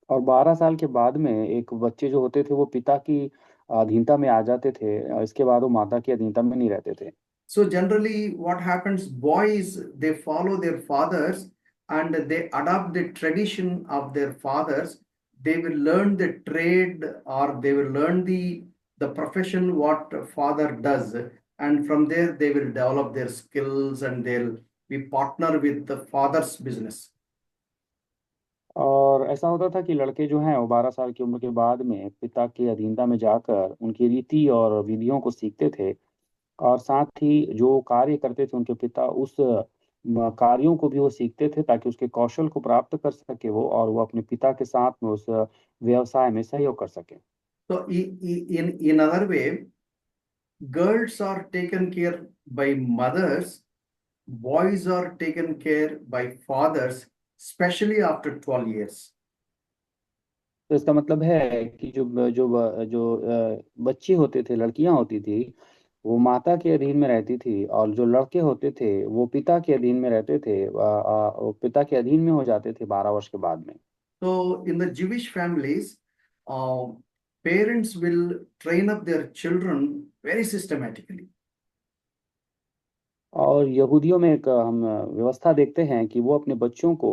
और 12 साल के बाद में एक बच्चे जो होते थे वो पिता की अधीनता में आ जाते थे, और इसके बाद वो माता की अधीनता में नहीं रहते थे। So generally what happens, boys, they follow their fathers and they adopt the tradition of their fathers. They will learn the trade, or they will learn the profession what father does, and from there they will develop their skills, and they'll be partner with the father's business. और ऐसा होता था कि लड़के जो हैं वो 12 साल की उम्र के बाद में पिता की अधीनता में जाकर उनकी रीति और विधियों को सीखते थे, और साथ ही जो कार्य करते थे उनके पिता, उस कार्यों को भी वो सीखते थे ताकि उसके कौशल को प्राप्त कर सके वो, और वो अपने पिता के साथ में उस व्यवसाय में सहयोग कर सके। So in other way, girls are taken care by mothers, boys are taken care by fathers, especially after 12 years. तो इसका मतलब है कि जो बच्चे होते थे, लड़कियां होती थी, वो माता के अधीन में रहती थी, और जो लड़के होते थे वो पिता के अधीन में रहते थे, वो पिता के अधीन में हो जाते थे 12 वर्ष के बाद में। So in the Jewish families, uh, parents will train up their children very systematically. और यहूदियों में एक हम व्यवस्था देखते हैं कि वो अपने बच्चों को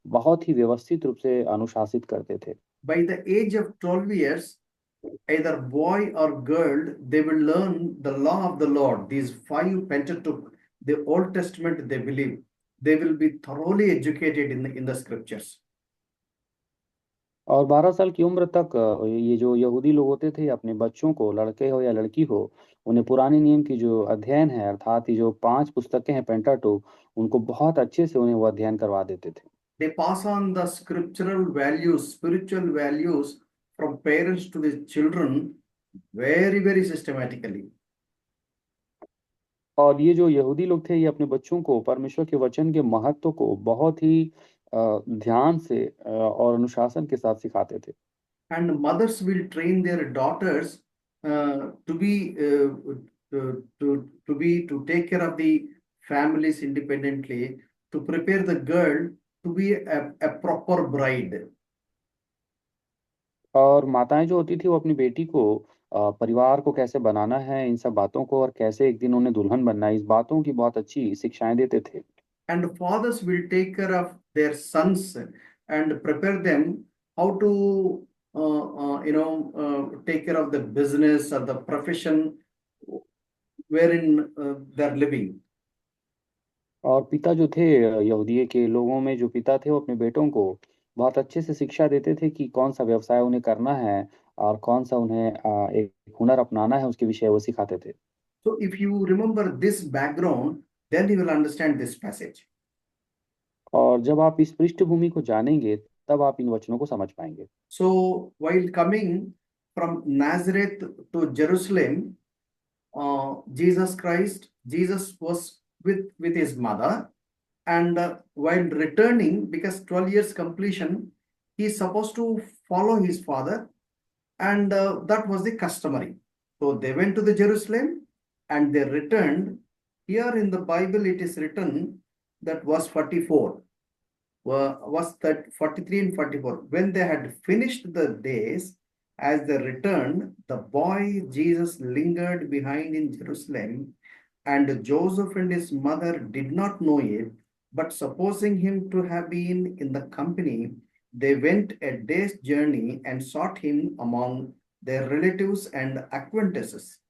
बहुत ही व्यवस्थित रूप से अनुशासित करते थे। By the age of 12 years, either boy or girl, they will learn the law of the Lord, these five Pentateuch, the Old Testament they believe. They will be thoroughly educated in the scriptures. और 12 साल की उम्र तक ये जो यहूदी लोग होते थे अपने बच्चों को, लड़के हो या लड़की हो, उन्हें पुराने नियम की जो अध्ययन है, अर्थात ये जो 5 पुस्तकें हैं पेंटाटुक, उनको बहुत अच्छे से उन्हें वो अध्ययन करवा देते थे। They pass on the scriptural values, spiritual values from parents to the children very, very systematically. और ये जो यहूदी लोग थे ये अपने बच्चों को परमेश्वर के वचन के महत्व को बहुत ही ध्यान से और अनुशासन के साथ सिखाते थे। And mothers will train their daughters to be to take care of the families independently, to prepare the girl to be a proper bride. और माताएं जो होती थी वो अपनी बेटी को परिवार को कैसे बनाना है, इन सब बातों को, और कैसे एक दिन उन्हें दुल्हन बनना है, इस बातों की बहुत अच्छी शिक्षाएं देते थे। And fathers will take care of their sons and prepare them how to take care of the business or the profession wherein they're living. और पिता जो थे यहूदिये के लोगों में जो पिता थे वो अपने बेटों को बहुत अच्छे से शिक्षा देते थे कि कौन सा व्यवसाय उन्हें करना है और कौन सा उन्हें एक हुनर अपनाना है उसके विषय वो सिखाते थे। So if you remember this background, then you will understand this passage. और जब आप इस पृष्ठभूमि को जानेंगे तब आप इन वचनों को समझ पाएंगे। So while coming from Nazareth to Jerusalem, Jesus was with his mother, and while returning, because 12 years completion, he is supposed to follow his father, and that was the customary. So they went to the Jerusalem and they returned. Here in the Bible, it is written that verse 44 was that 43 and 44. When they had finished the days, as they returned, the boy Jesus lingered behind in Jerusalem, and Joseph and his mother did not know it, but supposing him to have been in the company, they went a day's journey and sought him among their relatives and acquaintances.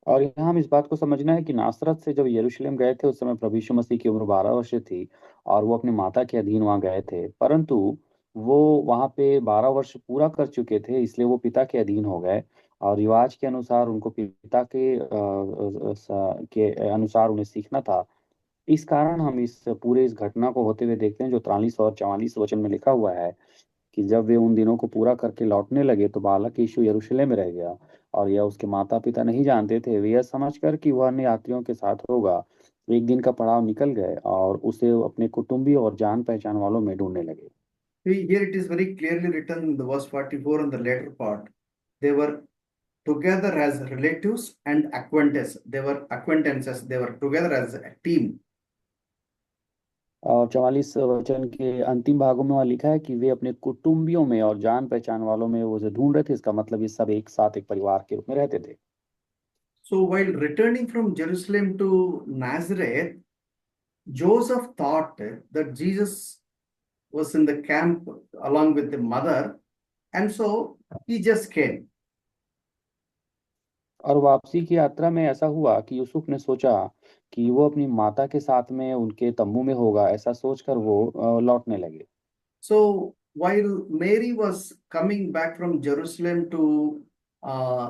और यहाँ हम इस बात को समझना है कि नासरत से जब यरूशलेम गए थे उस समय प्रभु यीशु मसीह की उम्र 12 वर्ष थी और वो अपनी माता के अधीन वहाँ गए थे, परंतु वो वहाँ पे 12 वर्ष पूरा कर चुके थे, इसलिए वो पिता के अधीन हो गए और रिवाज के अनुसार उनको पिता के अनुसार उन्हें सीखना था। इस कारण हम इस घटना को होते हुए देखते हैं जो 43 और 44 वचन में लिखा हुआ है कि जब वे उन दिनों को पूरा करके लौटने लगे तो बालक यीशु यरूशलेम में रह गया और यह उसके माता पिता नहीं जानते थे। वे यह समझकर कि वह अन्य यात्रियों के साथ होगा, एक दिन का पड़ाव निकल गए और उसे अपने कुटुंबी और जान पहचान वालों में ढूंढने लगे। Here it is very clearly written in the verse 44 and the later part. They were together as relatives and acquaintances. They were acquaintances. They were together as a team. और 44 वचन के अंतिम भागों में वहाँ लिखा है कि वे अपने कुटुंबियों में और जान पहचान वालों में वो उसे ढूंढ रहे थे। इसका मतलब ये सब एक साथ एक परिवार के रूप में रहते थे। So while returning from Jerusalem to Nazareth, Joseph thought that Jesus was in the camp along with the mother, and so he just came. और वापसी की यात्रा में ऐसा हुआ कि यूसुफ ने सोचा कि वो अपनी माता के साथ में उनके तंबू में होगा, ऐसा सोचकर वो लौटने लगे। So while Mary was coming back from Jerusalem to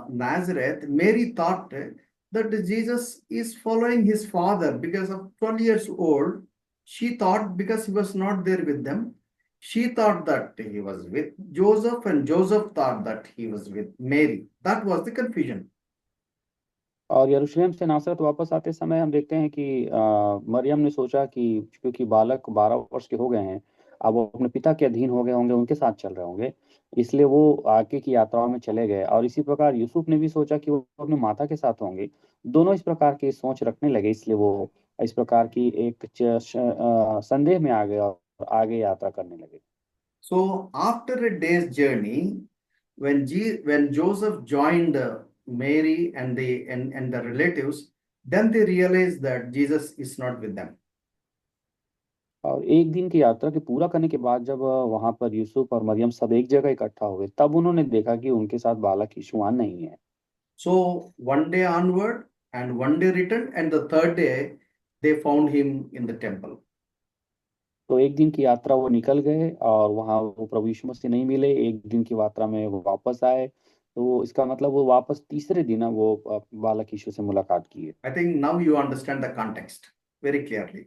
Nazareth, Mary thought that Jesus is following his father because of 12 years old. She thought because he was not there with them, she thought that he was with Joseph, and Joseph thought that he was with Mary. That was the confusion. और यरूशलेम से नासरत वापस आते समय हम देखते हैं कि मरियम ने सोचा कि क्योंकि बालक 12 वर्ष के हो गए हैं, अब वो अपने पिता के अधीन हो गए होंगे, उनके साथ चल रहे होंगे, इसलिए वो आगे की यात्राओं में चले गए। और इसी प्रकार यूसुफ ने भी सोचा कि वो अपनी माता के साथ होंगे। दोनों इस प्रकार की सोच रखने लगे, इसलिए वो इस प्रकार की एक संदेह में आ गए और आगे यात्रा करने लगे। So after a day's journey, when Joseph joined Mary and the relatives, then they realized that Jesus is not with them. और एक दिन की यात्रा के पूरा करने के बाद जब वहां पर यूसुफ और मरियम सब एक जगह इकट्ठा हुए, तब उन्होंने देखा कि उनके साथ बालक यीशु वहां नहीं है। So one day onward and one day returned, and the third day they found him in the temple. तो एक दिन की यात्रा वो निकल गए और वहां वो प्रभु यीशु मसीह नहीं मिले। एक दिन की यात्रा में वो वापस आए, तो इसका मतलब वो वापस तीसरे दिन वो बालक यीशु से मुलाकात किए। I think now you understand the context very clearly.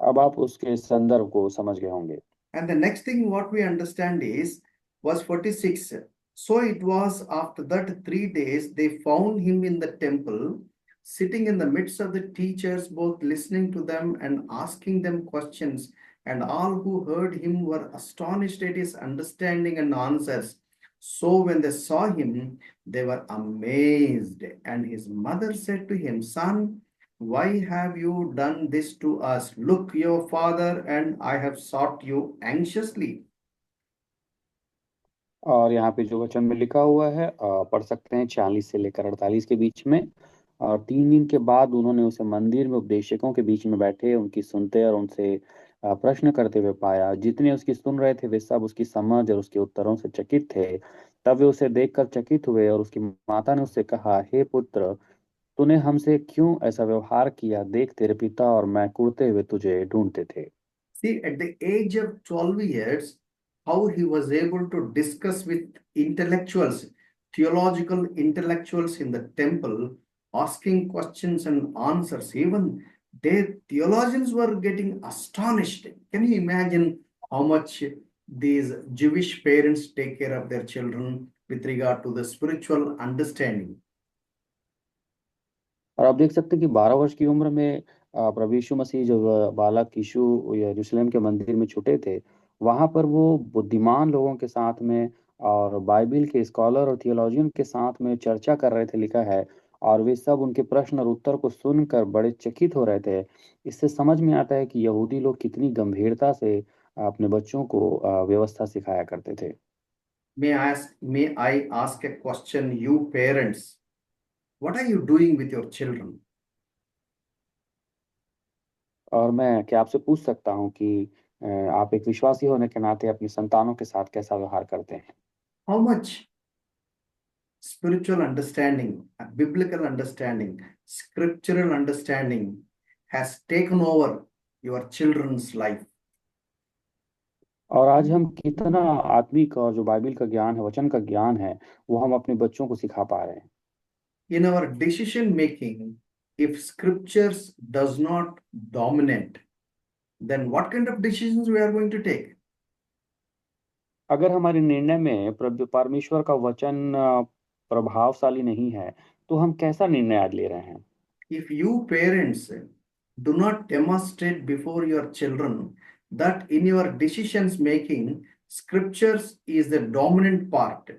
अब आप उसके संदर्भ को समझ गए होंगे। And the next thing what we understand is verse 46. So it was after that 3 days they found him in the temple, sitting in the midst of the teachers, both listening to them and asking them questions. And all who heard him were astonished at his understanding and answers. So when they saw him, they were amazed. And his mother said to him, Son, why have you done this to us? Look, your father and I have sought you anxiously. और यहाँ पे जो वचन में लिखा हुआ है पढ़ सकते हैं 46 से लेकर 48 के बीच में। और 3 दिन के बाद उन्होंने उसे मंदिर में उपदेशकों के बीच में बैठे उनकी सुनते और उनसे प्रश्न करते हुए पाया। जितने उसकी सुन रहे थे वे सब उसकी समझ और उसके उत्तरों से चकित थे। तब वे उसे देखकर चकित हुए और उसकी माता ने उससे कहा, हे पुत्र, तूने हमसे क्यों ऐसा व्यवहार किया? देख, तेरे पिता और मैं कुढ़ते हुए तुझे ढूंढते थे। See, at the age of 12 years, how he was able to discuss with intellectuals, theological intellectuals in the temple, asking questions and answers. Even their theologians were getting astonished. Can you imagine how much these Jewish parents take care of their children with regard to the spiritual understanding? और आप देख सकते हैं कि 12 वर्ष की उम्र में प्रभु यीशु मसीह जब बालक यीशु यरूशलेम के मंदिर में छुटे थे, वहां पर वो बुद्धिमान लोगों के साथ में और बाइबिल के स्कॉलर और थियोलॉजियन के साथ में चर्चा कर रहे थे, लिखा है। और वे सब उनके प्रश्न और उत्तर को सुनकर बड़े चकित हो रहे थे। इससे समझ में आता है कि यहूदी लोग कितनी गंभीरता से अपने बच्चों को व्यवस्था सिखाया करते थे। May I ask a question, you parents? What are you doing with your children? और मैं क्या आपसे पूछ सकता हूँ कि आप एक विश्वासी होने के नाते अपनी संतानों के साथ कैसा व्यवहार करते हैं? How much spiritual understanding, biblical understanding, scriptural understanding has taken over your children's life? और आज हम कितना आत्मिक और जो बाइबिल का ज्ञान है, वचन का ज्ञान है, वो हम अपने बच्चों को सिखा पा रहे हैं। In our decision making, if scriptures does not dominate, then what kind of decisions we are going to take? अगर हमारे निर्णय में परमेश्वर का वचन प्रभावशाली नहीं है, तो हम कैसा निर्णय आज ले रहे हैं? If you parents do not demonstrate before your children that in your decisions making, scriptures is the dominant part,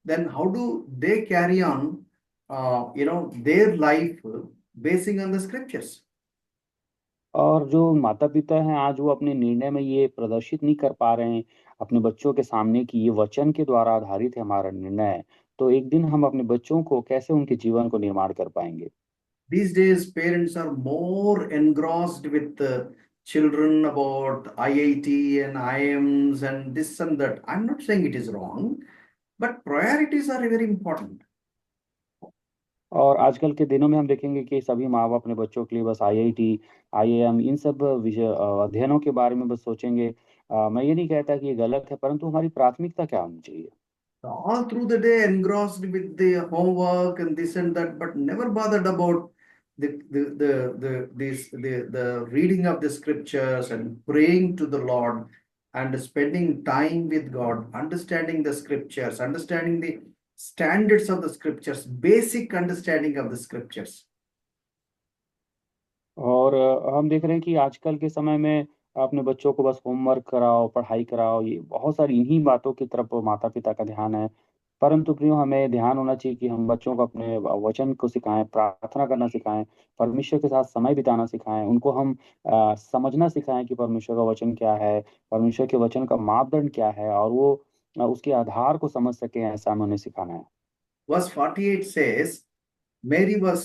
then how do they carry on, their life basing on the scriptures? और जो माता-पिता हैं आज वो अपने निर्णय में ये प्रदर्शित नहीं कर पा रहे हैं अपने बच्चों के सामने कि ये वचन के द्वारा आधारित है हमारा निर्णय, तो एक दिन हम अपने बच्चों को कैसे उनके जीवन को निर्माण कर पाएँगे? These days, parents are more engrossed with the children about IIT and IIMs and this and that. I'm not saying it is wrong, but priorities are very important. और आजकल के दिनों में हम देखेंगे कि सभी माँ-बाप अपने बच्चों के लिए बस आईआईटी, आईआईएम इन सब अध्ययनों के बारे में बस सोचेंगे। मैं ये नहीं कहता कि ये गलत है, परंतु हमारी प्राथमिकता क्या होनी चाहिए? All through the day engrossed with the homework and this and that, but never bothered about the reading of the scriptures and praying to the Lord and spending time with God, understanding the scriptures, understanding the standards of the scriptures, basic understanding of the scriptures. और हम देख रहे हैं कि आजकल के समय में अपने बच्चों को बस होमवर्क कराओ, पढ़ाई कराओ, ये बहुत सारी इन्हीं बातों की तरफ माता-पिता का ध्यान है। परंतु प्रियो हमें ध्यान होना चाहिए कि हम बच्चों को अपने वचन को सिखाएँ, प्रार्थना करना सिखाएँ, परमेश्वर के साथ समय बिताना सिखाएँ, उनको हम समझना सिखाएँ कि परमेश्वर का वचन क्या है, परमेश्वर के वचन का मापदंड क्या है और वो उसके आधार को समझ सकें, ऐसा हमें उन्हें सिखाना है। Verse 48 says, Mary was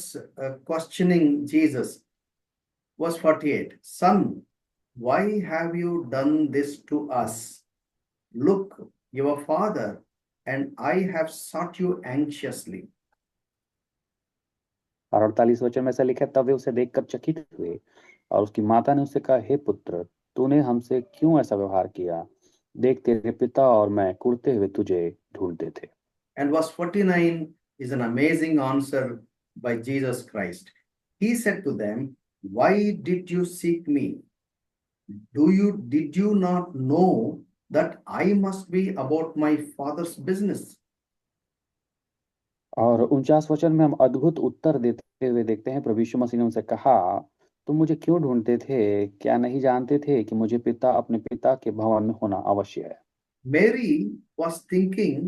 questioning Jesus. Verse 48, Son, why have you done this to us? Look, your father and I have sought you anxiously. और 48 वचन में ऐसा लिखा है, तब वे उसे देखकर चकित हुए और उसकी माता ने उससे कहा, हे पुत्र, तूने हमसे क्यों ऐसा व्यवहार किया? देख तेरे पिता और मैं कुढ़ते हुए तुझे ढूंढते थे। And verse 49 is an amazing answer by Jesus Christ. He said to them, Why did you seek me? Did you not know that I must be about my father's business? और 49 वचन में हम अद्भुत उत्तर देते हुए देखते हैं, प्रभु यीशु मसीह ने उनसे कहा, तुम मुझे क्यों ढूंढते थे? क्या नहीं जानते थे कि मुझे अपने पिता के भवन में होना अवश्य है? Mary was thinking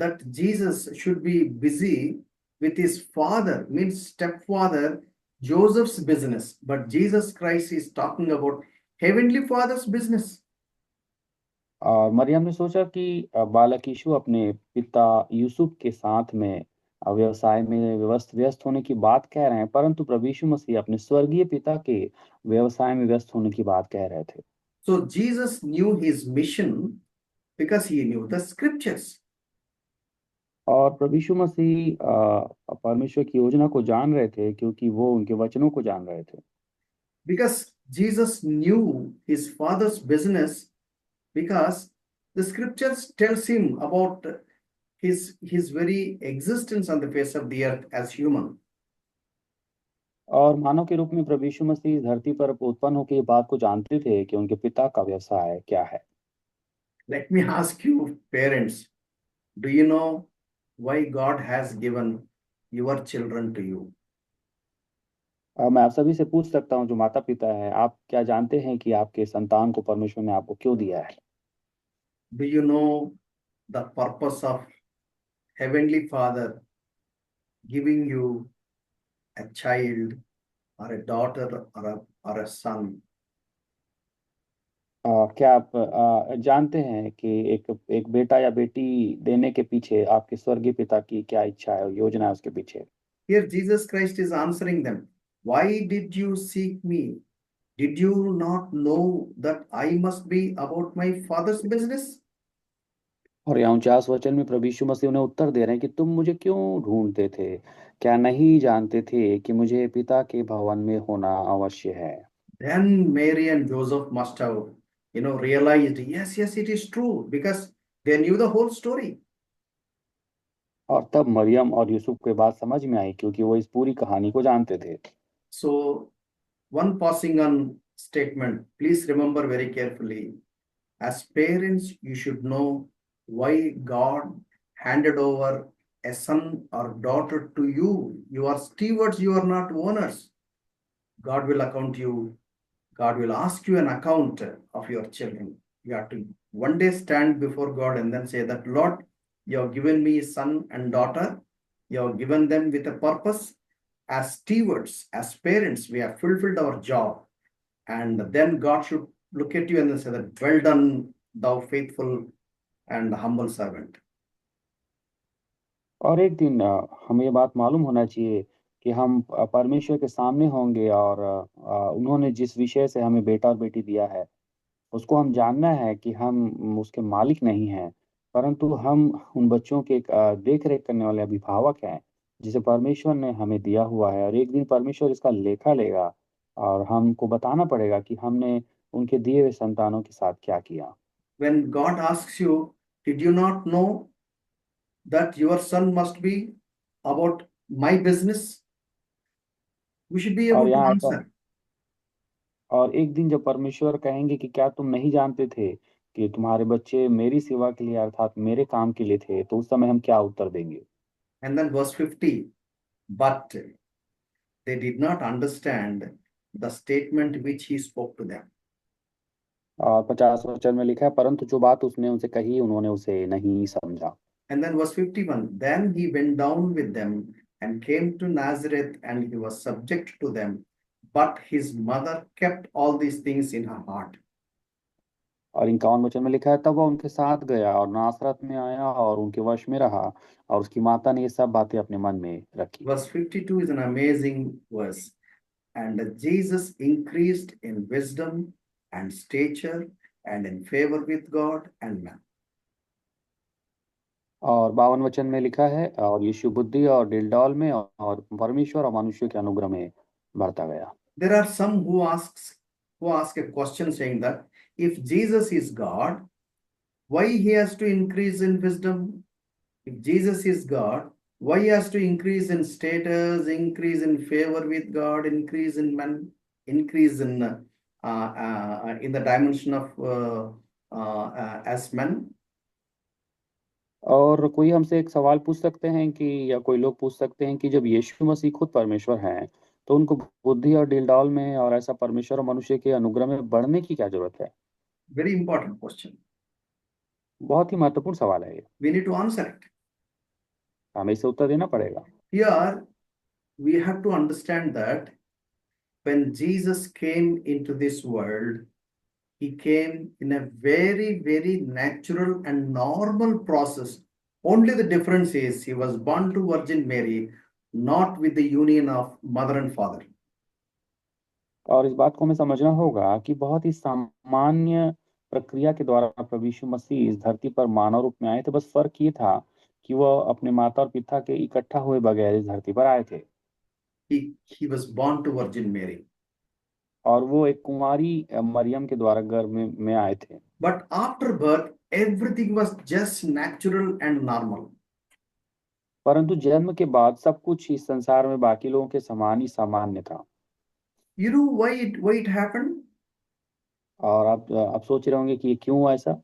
that Jesus should be busy with his father, means stepfather, Joseph's business. But Jesus Christ is talking about Heavenly Father's business. और मरियम ने सोचा कि बालक यीशु अपने पिता यूसुफ के साथ में व्यवसाय में व्यस्त होने की बात कह रहे हैं, परंतु प्रभु यीशु मसीह अपने स्वर्गीय पिता के व्यवसाय में व्यस्त होने की बात कह रहे थे। So Jesus knew his mission because he knew the scriptures. और प्रभु यीशु मसीह परमेश्वर की योजना को जान रहे थे क्योंकि वो उनके वचनों को जान रहे थे। Because Jesus knew his father's business because the scriptures tells him about his very existence on the face of the earth as human. और मानव के रूप में प्रभु यीशु मसीह इस धरती पर उत्पन्न होकर ये बात को जानते थे कि उनके पिता का व्यवसाय क्या है। Let me ask you, parents, do you know why God has given your children to you? मैं आप सभी से पूछ सकता हूँ जो माता पिता है, आप क्या जानते हैं कि आपके संतान को परमेश्वर ने आपको क्यों दिया है? Do you know the purpose of Heavenly Father giving you a child or a daughter or a son? क्या आप जानते हैं कि एक एक बेटा या बेटी देने के पीछे आपके स्वर्गीय पिता की क्या इच्छा है, योजना है उसके पीछे? Here, Jesus Christ is answering them. Why did you seek me? Did you not know that I must be about my Father's business? और यहाँ 49 वचन में प्रभु यीशु मसीह उन्हें उत्तर दे रहे हैं कि तुम मुझे क्यों ढूंढते थे? क्या नहीं जानते थे कि मुझे पिता के भवन में होना अवश्य है? Then Mary and Joseph must have, realized, yes, yes, it is true, because they knew the whole story. और तब मरियम और यूसुफ को ये बात समझ में आई क्योंकि वो इस पूरी कहानी को जानते थे। So, one passing on statement, please remember very carefully. As parents, you should know why God handed over a son or daughter to you. You are stewards, you are not owners. God will account you. God will ask you an account of your children. You have to one day stand before God and then say that, Lord, you have given me son and daughter. You have given them with a purpose. As stewards, as parents, we have fulfilled our job. And then God should look at you and then say that, well done, thou faithful and humble servant. और एक दिन हमें ये बात मालूम होना चाहिए कि हम परमेश्वर के सामने होंगे और उन्होंने जिस विषय से हमें बेटा और बेटी दिया है उसको हम जानना है कि हम उसके मालिक नहीं हैं, परंतु हम उन बच्चों के एक देख रेख करने वाले अभिभावक हैं जिसे परमेश्वर ने हमें दिया हुआ है। और एक दिन परमेश्वर इसका लेखा लेगा और हमको बताना पड़ेगा कि हमने उनके दिए हुए संतानों के साथ क्या किया। When God asks you, did you not know that your son must be about my business? We should be और able to यहाँ ऐसा answer. और एक दिन जब परमेश्वर कहेंगे कि क्या तुम नहीं जानते थे कि तुम्हारे बच्चे मेरी सेवा के लिए अर्थात मेरे काम के लिए थे, तो उस समय हम क्या उत्तर देंगे? And then verse 50, but they did not understand the statement which he spoke to them. और 50 वचन में लिखा है, परंतु जो बात उसने उनसे कही उन्होंने उसे नहीं समझा। And then verse 51, then he went down with them and came to Nazareth, and he was subject to them. But his mother kept all these things in her heart. और 51 वचन में लिखा है, तब वह उनके साथ गया और नासरत में आया और उनके वश में रहा, और उसकी माता ने ये सब बातें अपने मन में रखी। Verse 52 is an amazing verse. And Jesus increased in wisdom and stature and in favor with God and man. और 52 वचन में लिखा है, और यीशु बुद्धि और डिलडौल में और परमेश्वर और मनुष्य के अनुग्रह में बढ़ता गया। There are some who ask a question saying that if Jesus is God, why he has to increase in wisdom? If Jesus is God, why he has to increase in status, increase in favor with God, increase in man, increase in the dimension of as man? और कोई हमसे एक सवाल पूछ सकते हैं कि या कोई लोग पूछ सकते हैं कि जब यीशु मसीह खुद परमेश्वर हैं, तो उनको बुद्धि और डिलडौल में और ऐसा परमेश्वर और मनुष्य के अनुग्रह में बढ़ने की क्या जरूरत है? Very important question. बहुत ही महत्वपूर्ण सवाल है ये, We need to answer it. हमें इसे उत्तर देना पड़ेगा। Here, we have to understand that when Jesus came into this world, he came in a very, very natural and normal process. Only the difference is he was born to Virgin Mary, not with the union of mother and father. और इस बात को हमें समझना होगा कि बहुत ही सामान्य प्रक्रिया के द्वारा प्रभु यीशु मसीह इस धरती पर मानव रूप में आए थे। बस फर्क ये था कि वह अपने माता और पिता के इकट्ठा हुए बगैर इस धरती पर आए थे। He was born to Virgin Mary. और वो एक कुंवारी मरियम के द्वारा गर्भ में आए थे। But after birth, everything was just natural and normal. परंतु जन्म के बाद सब कुछ इस संसार में बाकी लोगों के समान ही सामान्य था। You know why it happened? और आप सोच रहे होंगे कि ये क्यों हुआ ऐसा।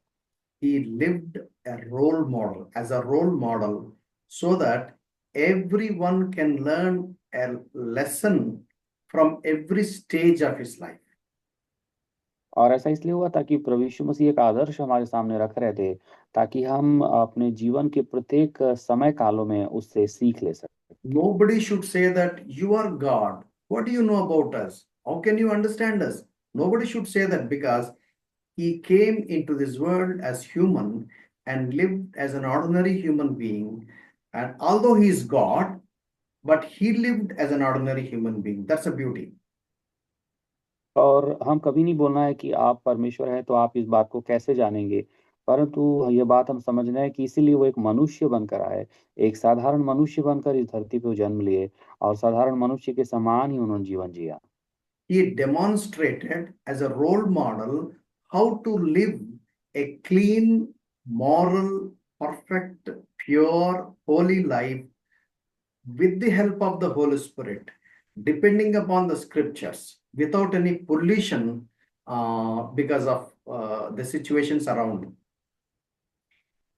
He lived a role model as a role model so that everyone can learn a lesson from every stage of his life. और ऐसा इसलिए हुआ ताकि प्रभु यीशु मसीह एक आदर्श हमारे सामने रख रहे थे, ताकि हम अपने जीवन के प्रत्येक समय कालों में उससे सीख ले सकें। Nobody should say that you are God. What do you know about us? How can you understand us? Nobody should say that because he came into this world as human and lived as an ordinary human being. And although he is God, but he lived as an ordinary human being. That's a beauty. और हम कभी नहीं बोलना है कि आप परमेश्वर हैं तो आप इस बात को कैसे जानेंगे, परंतु ये बात हम समझना है कि इसीलिए वो एक मनुष्य बनकर आए, एक साधारण मनुष्य बनकर इस धरती पे वो जन्म लिए और साधारण मनुष्य के समान ही उन्होंने जीवन जिया। He demonstrated as a role model how to live a clean, moral, perfect, pure, holy life with the help of the Holy Spirit, depending upon the scriptures, without any pollution because of the situations around.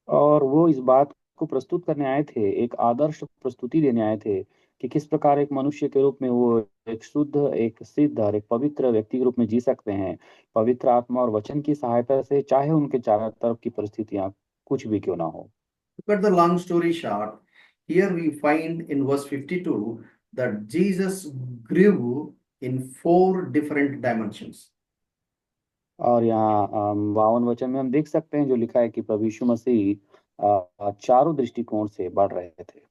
और वो इस बात को प्रस्तुत करने आए थे, एक आदर्श प्रस्तुति देने आए थे कि किस प्रकार एक मनुष्य के रूप में वो एक शुद्ध, एक सिद्ध और एक पवित्र व्यक्ति के रूप में जी सकते हैं, पवित्र आत्मा और वचन की सहायता से, चाहे उनके चारों तरफ की परिस्थितियां कुछ भी क्यों ना हो। To cut the long story short, here we find in verse 52 that Jesus grew in 4 different dimensions. और यहाँ 52 वचन में हम देख सकते हैं जो लिखा है कि प्रभु यीशु मसीह चारों दृष्टिकोण से बढ़ रहे थे।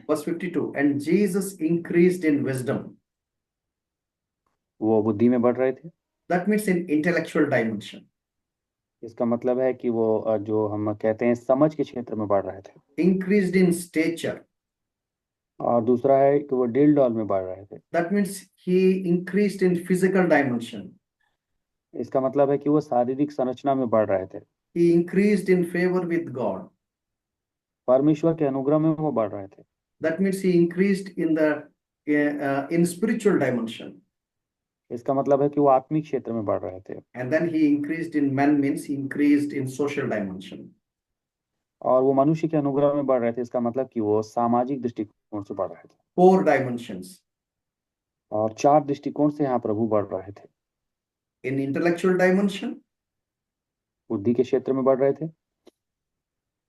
Verse 52, and Jesus increased in wisdom. वो बुद्धि में बढ़ रहे थे। That means in intellectual dimension. इसका मतलब है कि वो जो हम कहते हैं समझ के क्षेत्र में बढ़ रहे थे। Increased in stature. और दूसरा है कि वो डिल डॉल में बढ़ रहे थे। That means he increased in physical dimension. इसका मतलब है कि वो शारीरिक संरचना में बढ़ रहे थे। He increased in favor with God. परमेश्वर के अनुग्रह में वो बढ़ रहे थे। That means he increased in spiritual dimension. इसका मतलब है कि वो आत्मिक क्षेत्र में बढ़ रहे थे। And then he increased in men means he increased in social dimension. और वो मनुष्य के अनुग्रह में बढ़ रहे थे, इसका मतलब कि वो सामाजिक दृष्टिकोण से बढ़ रहे थे। 4 dimensions. और 4 दृष्टिकोण से यहाँ प्रभु बढ़ रहे थे। In intellectual dimension, बुद्धि के क्षेत्र में बढ़ रहे थे,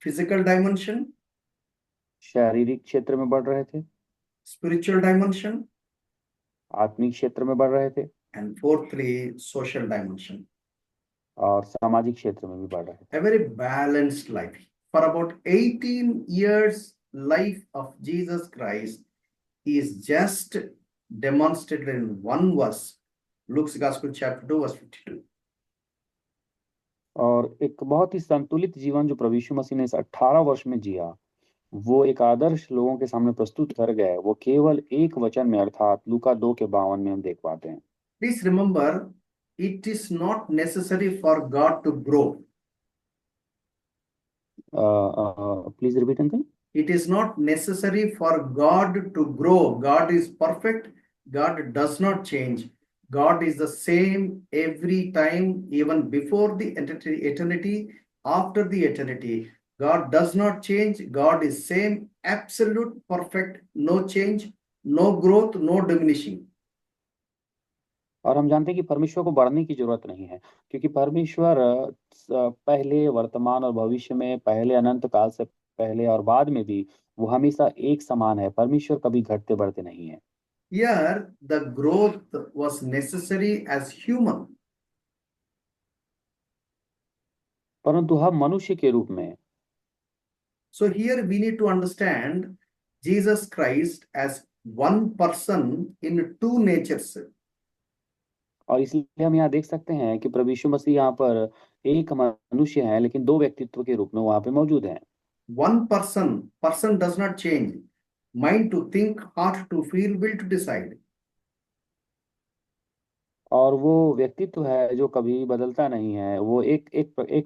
physical dimension, शारीरिक क्षेत्र में बढ़ रहे थे, spiritual dimension, आत्मिक क्षेत्र में बढ़ रहे थे, and fourthly, social dimension. और सामाजिक क्षेत्र में भी बढ़ रहे थे। A very balanced life. For about 18 years, life of Jesus Christ is just demonstrated in one verse. Luke's Gospel chapter 2 verse 52. और एक बहुत ही संतुलित जीवन जो प्रभु यीशु मसीह ने इस 18 वर्ष में जिया, वो एक आदर्श लोगों के सामने प्रस्तुत कर गए, वो केवल एक वचन में अर्थात लूका 2:52 में हम देख पाते हैं। Please remember, it is not necessary for God to grow. Please repeat uncle. It is not necessary for God to grow. God is perfect. God does not change. God is the same every time, even before the eternity, after the eternity. God does not change. God is same, absolute, perfect, no change, no growth, no diminishing. और हम जानते हैं कि परमेश्वर को बढ़ने की जरूरत नहीं है, क्योंकि परमेश्वर पहले, वर्तमान और भविष्य में, पहले अनंत काल से पहले और बाद में भी वो हमेशा एक समान है। परमेश्वर कभी घटते बढ़ते नहीं है। Here, the growth was necessary as human. परंतु हम मनुष्य के रूप में। So here we need to understand Jesus Christ as one person in 2 natures. और इसलिए हम यहाँ देख सकते हैं कि प्रभु यीशु मसीह यहाँ पर एक मनुष्य है, लेकिन 2 व्यक्तित्व के रूप में वहां पे मौजूद हैं। One person does not change. Mind to think, heart to feel, will to decide. और वो व्यक्तित्व है जो कभी बदलता नहीं है। वो एक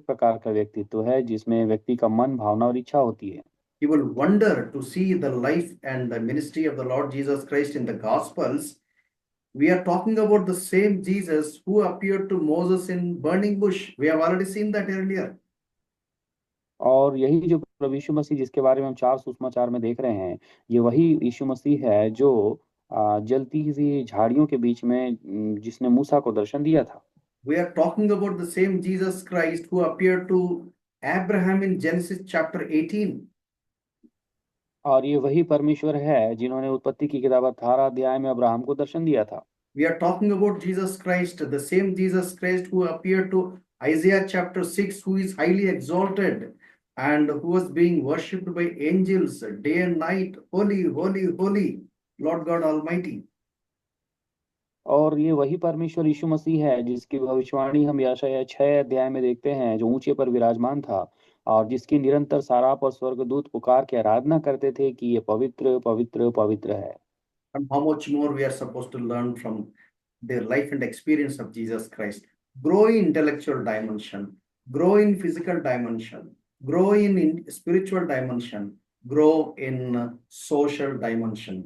प्रकार का व्यक्तित्व है जिसमें व्यक्ति का मन, भावना और इच्छा होती है। You will wonder to see the life and the ministry of the Lord Jesus Christ in the Gospels. We are talking about the same Jesus who appeared to Moses in burning bush. We have already seen that earlier. और यही जो प्रभु यीशु मसीह जिसके बारे में हम चार सुसमाचार में देख रहे हैं, ये वही यीशु मसीह है जो जलती सी झाड़ियों के बीच में जिसने मूसा को दर्शन दिया था। We are talking about the same Jesus Christ who appeared to Abraham in Genesis chapter 18. और ये वही परमेश्वर है जिन्होंने उत्पत्ति की किताब 18 अध्याय में अब्राहम को दर्शन दिया था। We are talking about Jesus Christ, the same Jesus Christ who appeared to Isaiah chapter 6, who is highly exalted and who was being worshipped by angels day and night. Holy, holy, holy, Lord God Almighty. और ये वही परमेश्वर यीशु मसीह है जिसकी भविष्यवाणी हम यशायाह 6 अध्याय में देखते हैं, जो ऊंचे पर विराजमान था और जिसकी निरंतर साराप और स्वर्गदूत पुकार के आराधना करते थे कि ये पवित्र पवित्र पवित्र है। And how much more we are supposed to learn from the life and experience of Jesus Christ. Grow in intellectual dimension, grow in physical dimension, grow in spiritual dimension, grow in social dimension.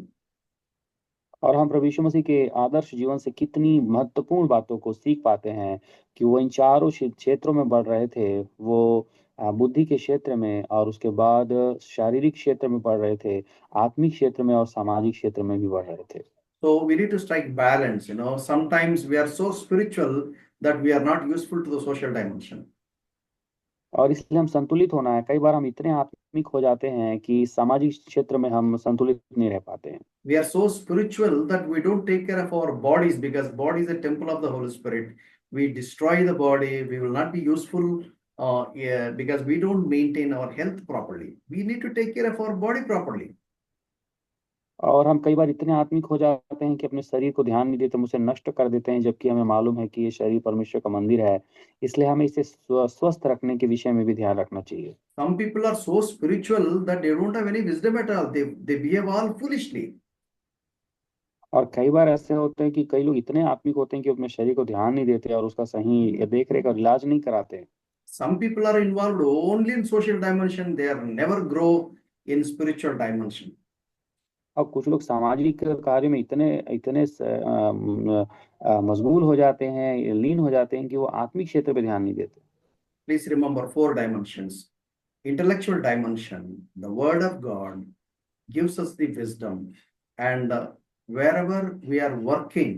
और हम प्रभु यीशु मसीह के आदर्श जीवन से कितनी महत्वपूर्ण बातों को सीख पाते हैं कि वो इन चारों क्षेत्रों में बढ़ रहे थे। वो बुद्धि के क्षेत्र में और उसके बाद शारीरिक क्षेत्र में बढ़ रहे थे, आत्मिक क्षेत्र में और सामाजिक क्षेत्र में भी बढ़ रहे थे। So we need to strike balance. Sometimes we are so spiritual that we are not useful to the social dimension. और इसलिए हम संतुलित होना है। कई बार हम इतने आत्मिक हो जाते हैं कि सामाजिक क्षेत्र में हम संतुलित नहीं रह पाते हैं। We are so spiritual that we don't take care of our bodies, because body is a temple of the Holy Spirit. We destroy the body. We will not be useful yeah, because we don't maintain our health properly. We need to take care of our body properly. और हम कई बार इतने आत्मिक हो जाते हैं कि अपने शरीर को ध्यान नहीं देते, हम उसे नष्ट कर देते हैं, जबकि हमें मालूम है कि ये शरीर परमेश्वर का मंदिर है। इसलिए हमें इसे स्वस्थ रखने के विषय में भी ध्यान रखना चाहिए। Some people are so spiritual that they don't have any wisdom at all. They behave all foolishly. और कई बार ऐसे होते हैं कि कई लोग इतने आत्मिक होते हैं कि अपने शरीर को ध्यान नहीं देते और उसका सही देख रेख और इलाज नहीं कराते। Some people are involved only in social dimension. They are never grow in spiritual dimension. और कुछ लोग सामाजिक कार्य में इतने इतने मशगूल हो जाते हैं, लीन हो जाते हैं कि वो आत्मिक क्षेत्र पे ध्यान नहीं देते। Please remember 4 dimensions. Intellectual dimension, the word of God gives us the wisdom, and wherever we are working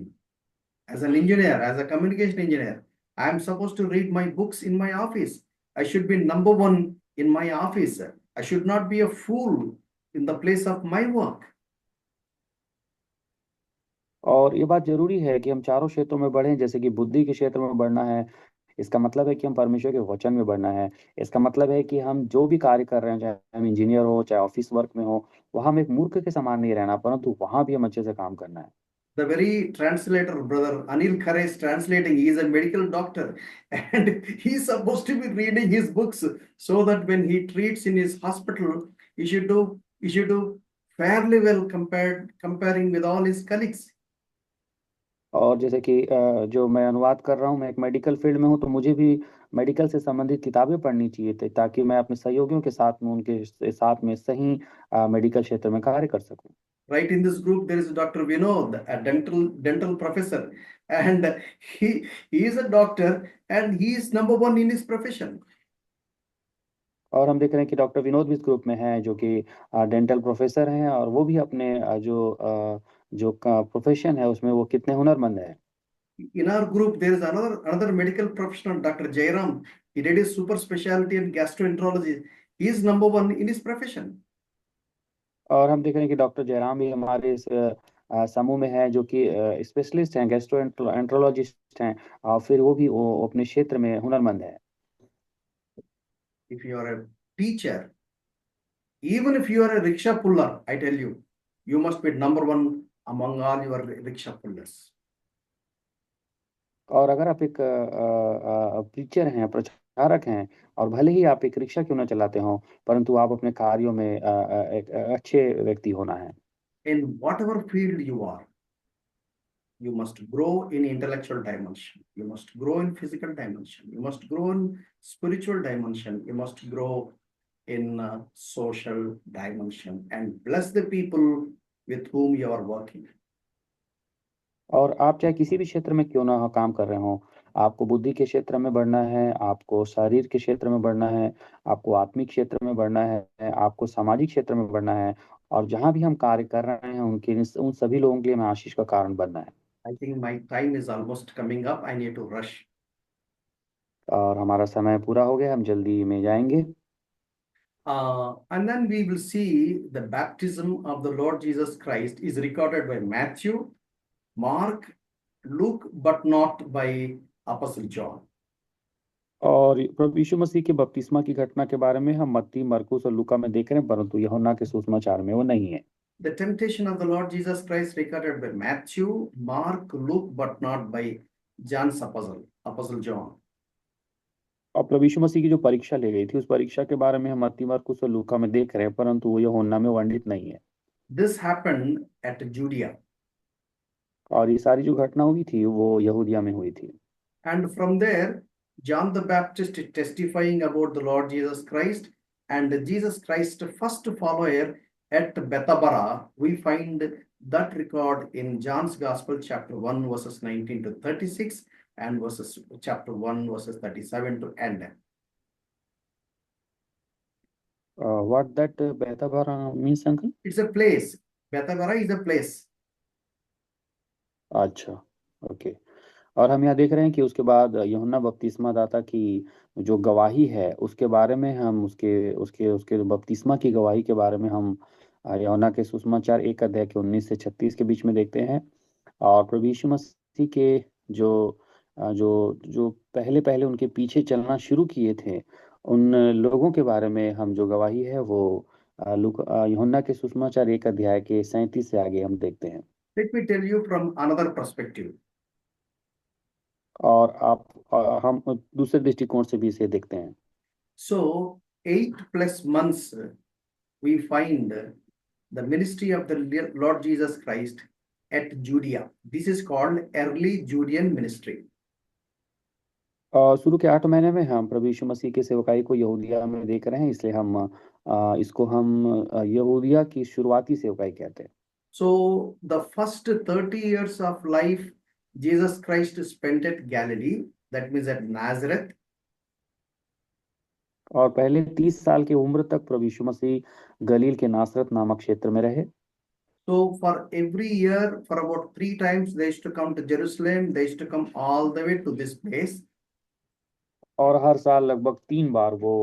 as an engineer, as a communication engineer, I am supposed to read my books in my office. I should be number one in my office. I should not be a fool in the place of my work. और ये बात जरूरी है कि हम चारों क्षेत्रों में बढ़ें। जैसे कि बुद्धि के क्षेत्र में बढ़ना है, इसका मतलब है कि हम परमेश्वर के वचन में बढ़ना है। इसका मतलब है कि हम जो भी कार्य कर रहे हैं, चाहे हम इंजीनियर हो, चाहे ऑफिस वर्क में हो, वहां हम एक मूर्ख के समान नहीं रहना, परंतु वहां भी हम अच्छे से काम करना है। The very translator, brother Anil Khare, is translating. He is a medical doctor, and he is supposed to be reading his books so that when he treats in his hospital, he should do fairly well comparing with all his colleagues. और जैसे कि जो मैं अनुवाद कर रहा हूँ, मैं एक मेडिकल फील्ड में हूँ, तो मुझे भी मेडिकल से संबंधित किताबें पढ़नी चाहिए थी ताकि मैं अपने सहयोगियों के साथ में, उनके साथ में सही मेडिकल क्षेत्र में कार्य कर सकूं। Right, in this group there is Dr. Vinod, a dental professor, and he is a doctor, and he is number one in his profession. और हम देख रहे हैं कि डॉक्टर विनोद भी इस ग्रुप में हैं, जो कि डेंटल प्रोफेसर हैं, और वो भी अपने जो प्रोफेशन है उसमें वो कितने हुनरमंद हैं। In our group there is another medical professional, Dr. Jairam. He did his super specialty in gastroenterology. He is number one in his profession. और हम देख रहे हैं कि डॉक्टर जयराम भी हमारे इस समूह में है, जो कि स्पेशलिस्ट हैं, गैस्ट्रोएंट्रोलॉजिस्ट हैं, और फिर वो अपने क्षेत्र में हुनरमंद है। If you are a teacher, even if you are a rickshaw puller, I tell you, you must be number one among all your rickshaw pullers. और अगर आप एक प्रीचर हैं, प्रचारक हैं, और भले ही आप एक रिक्शा क्यों ना चलाते हो, परंतु आप अपने कार्यों में एक अच्छे व्यक्ति होना है। In whatever field you are, You must grow in intellectual dimension. You must grow in physical dimension. You must grow in spiritual dimension. You must grow in social dimension and bless the people with whom you are working. और आप चाहे किसी भी क्षेत्र में क्यों ना हो काम कर रहे हो, आपको बुद्धि के क्षेत्र में बढ़ना है, आपको शरीर के क्षेत्र में बढ़ना है, आपको आत्मिक क्षेत्र में बढ़ना है, आपको सामाजिक क्षेत्र में बढ़ना है, और जहां भी हम कार्य कर रहे हैं उनके उन सभी लोगों के लिए हमें आशीष का कारण बनना है। I think my time is almost coming up. I need to rush. और हमारा समय पूरा हो गया, हम जल्दी में जाएंगे। And then we will see the baptism of the Lord Jesus Christ is recorded by Matthew, Mark, Luke, but not by Apostle John. और प्रभु यीशु मसीह के बपतिस्मा की घटना के बारे में हम मत्ती, मरकुस और लूका में देख रहे हैं, परंतु यूहन्ना के सुसमाचार में वो नहीं है। The temptation of the Lord Jesus Christ recorded by Matthew, Mark, Luke, but not by John's Apostle John. और प्रभु यीशु मसीह की जो परीक्षा ली गई थी, उस परीक्षा के बारे में हम मत्ती, मरकुस और लूका में देख रहे हैं, परंतु वो यूहन्ना में वर्णित नहीं है। This happened at Judea. और ये सारी जो घटना हुई थी वो यहूदिया में हुई थी। And from there, John the Baptist is testifying about the Lord Jesus Christ, and Jesus Christ's first follower at Bethabara. We find that record in John's Gospel, chapter 1, verses 19 to 36, and chapter 1, verses 37 to end. What that Bethabara means, uncle? It's a place. Bethabara is a place. अच्छा, okay. और हम यहाँ देख रहे हैं कि उसके बाद यूहन्ना बपतिस्मा दाता की जो गवाही है उसके बारे में हम उसके उसके उसके बपतिस्मा की गवाही के बारे में हम यूहन्ना के सुसमाचार 1 अध्याय के 19 से 36 के बीच में देखते हैं। और प्रभु यीशु मसीह के जो जो जो पहले पहले उनके पीछे चलना शुरू किए थे, उन लोगों के बारे में हम जो गवाही है वो यूहन्ना के सुसमाचार 1 अध्याय के 37 से आगे हम देखते हैं। Let me tell you from another perspective. और हम दूसरे दृष्टिकोण से भी इसे देखते हैं। So 8+ months we find the ministry of the Lord Jesus Christ at Judea. This is called early Judean ministry. शुरू के 8 महीने में हम प्रभु यीशु मसीह के सेवकाई को यहूदिया में देख रहे हैं, इसलिए इसको हम यहूदिया की शुरुआती सेवकाई कहते हैं। So the first 30 years of life Jesus Christ spent at Galilee, that means at Nazareth. और पहले 30 साल की उम्र तक प्रभु यीशु मसीह गलील के नासरत नामक क्षेत्र में रहे। So for every year, for about 3 times, they used to come to Jerusalem. They used to come all the way to this place. और हर साल लगभग 3 बार वो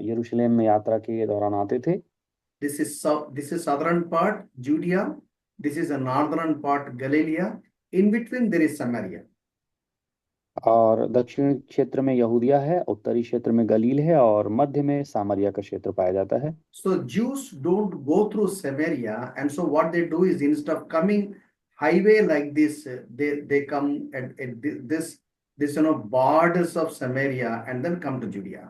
यरूशलेम में यात्रा के दौरान आते थे। This is southern part Judea. This is a northern part Galilee. In between there is Samaria. और दक्षिण क्षेत्र में यहूदिया है, उत्तरी क्षेत्र में गलील है, और मध्य में सामरिया का क्षेत्र पाया जाता है। So Jews don't go through Samaria, and so what they do is instead of coming highway like this, they come at this borders of Samaria and then come to Judea.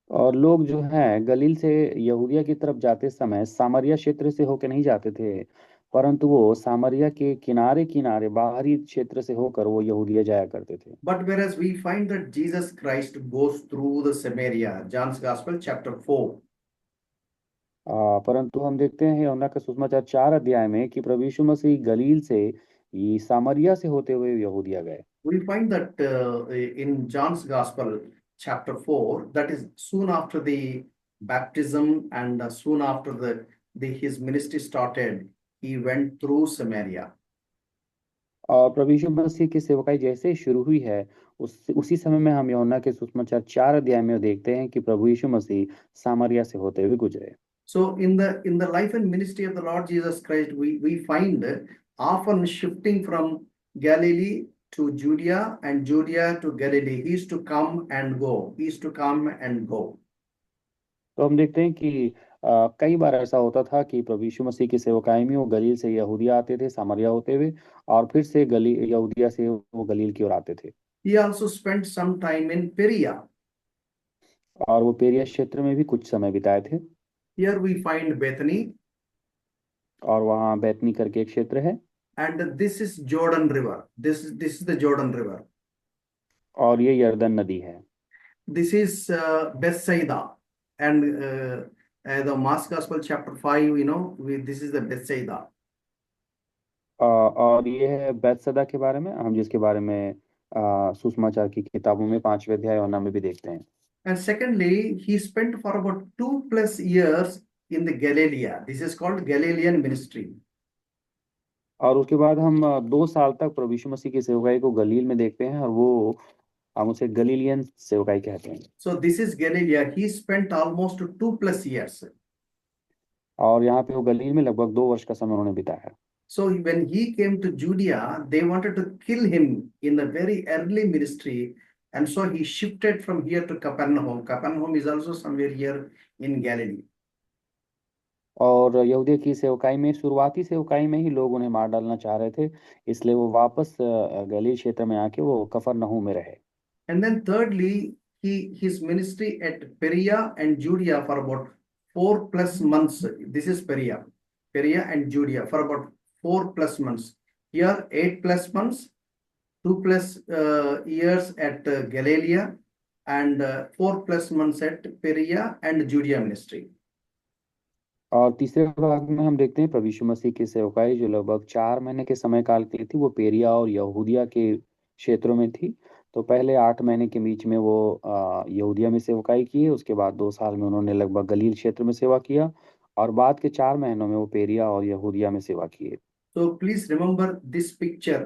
और लोग जो हैं गलील से यहूदिया की तरफ जाते समय सामरिया क्षेत्र से होकर नहीं जाते थे, परंतु वो सामरिया के किनारे किनारे बाहरी क्षेत्र से होकर वो यहूदिया जाया करते थे। But whereas we find that Jesus Christ goes through the Samaria, John's Gospel chapter 4. परंतु हम देखते हैं यूहन्ना का सुसमाचार 4 अध्याय में कि प्रभु यीशु मसीह गलील से सामरिया से होते हुए यहूदिया गए। We find that in John's Gospel chapter 4, that is soon after the baptism and soon after his ministry started, he went through Samaria. और प्रभु यीशु मसीह की सेवकाई जैसे ही शुरू हुई है, उसी समय में हम यूहन्ना के सुसमाचार 4 अध्याय में देखते हैं कि प्रभु यीशु मसीह सामरिया से होते हुए गुजरे। So in the life and ministry of the Lord Jesus Christ, we find often shifting from Galilee to Judea and Judea to Galilee. He used to come and go. He used to come and go. तो हम देखते हैं कि कई बार ऐसा होता था कि प्रभु यीशु मसीह की सेवकाई में वो गलील से यहूदिया आते थे, सामरिया होते हुए, और फिर से यहूदिया से वो गलील की ओर आते थे। He also spent some time in Perea. और वो पेरिया क्षेत्र में भी कुछ समय बिताए थे। Here we find Bethany. और वहाँ बैतनी करके एक क्षेत्र है। and this is Jordan River. This is the Jordan River. और ये यरदन नदी है। This is Bethsaida, and the Mark's Gospel chapter 5. This is the Bethsaida. और ये है बैतसैदा के बारे में, हम जिसके बारे में सुसमाचार की किताबों में 5वें अध्याय और 9 में भी देखते हैं। And secondly, he spent for about 2+ years in the Galilee. This is called Galilean ministry. और उसके बाद हम 2 साल तक प्रभु यीशु मसीह की सेवकाई को गलील में देखते हैं, और वो हम उसे गलीलियन सेवकाई कहते हैं। So this is Galilee. He spent almost 2+ years. और यहाँ पे वो गलील में लगभग 2 वर्ष का समय उन्होंने बिताया। So when he came to Judea, they wanted to kill him in the very early ministry, and so he shifted from here to Capernaum. Capernaum is also somewhere here in Galilee. और यहूदिया की सेवकाई में, शुरुआती सेवकाई में ही लोग उन्हें मार डालना चाह रहे थे, इसलिए वो वापस गलील क्षेत्र में आके वो कफरनहूम में रहे। And then thirdly, his ministry at Perea and Judea for about 4+ months. This is Perea and Judea for about 4+ months. Here 8+ months, 2+ years at Galilee, and 4+ months at Perea and Judea ministry. और तीसरे भाग में हम देखते हैं प्रभु यीशु मसीह की सेवकाई जो लगभग 4 महीने के समय काल के लिए थी, वो पेरिया और यहूदिया के क्षेत्रों में थी। तो पहले 8 महीने के बीच में वो यहूदिया में सेवकाई की, उसके बाद 2 साल में उन्होंने लगभग गलील क्षेत्र में सेवा किया, और बाद के 4 महीनों में वो पेरिया और यहूदिया में सेवा किए। So please remember this picture: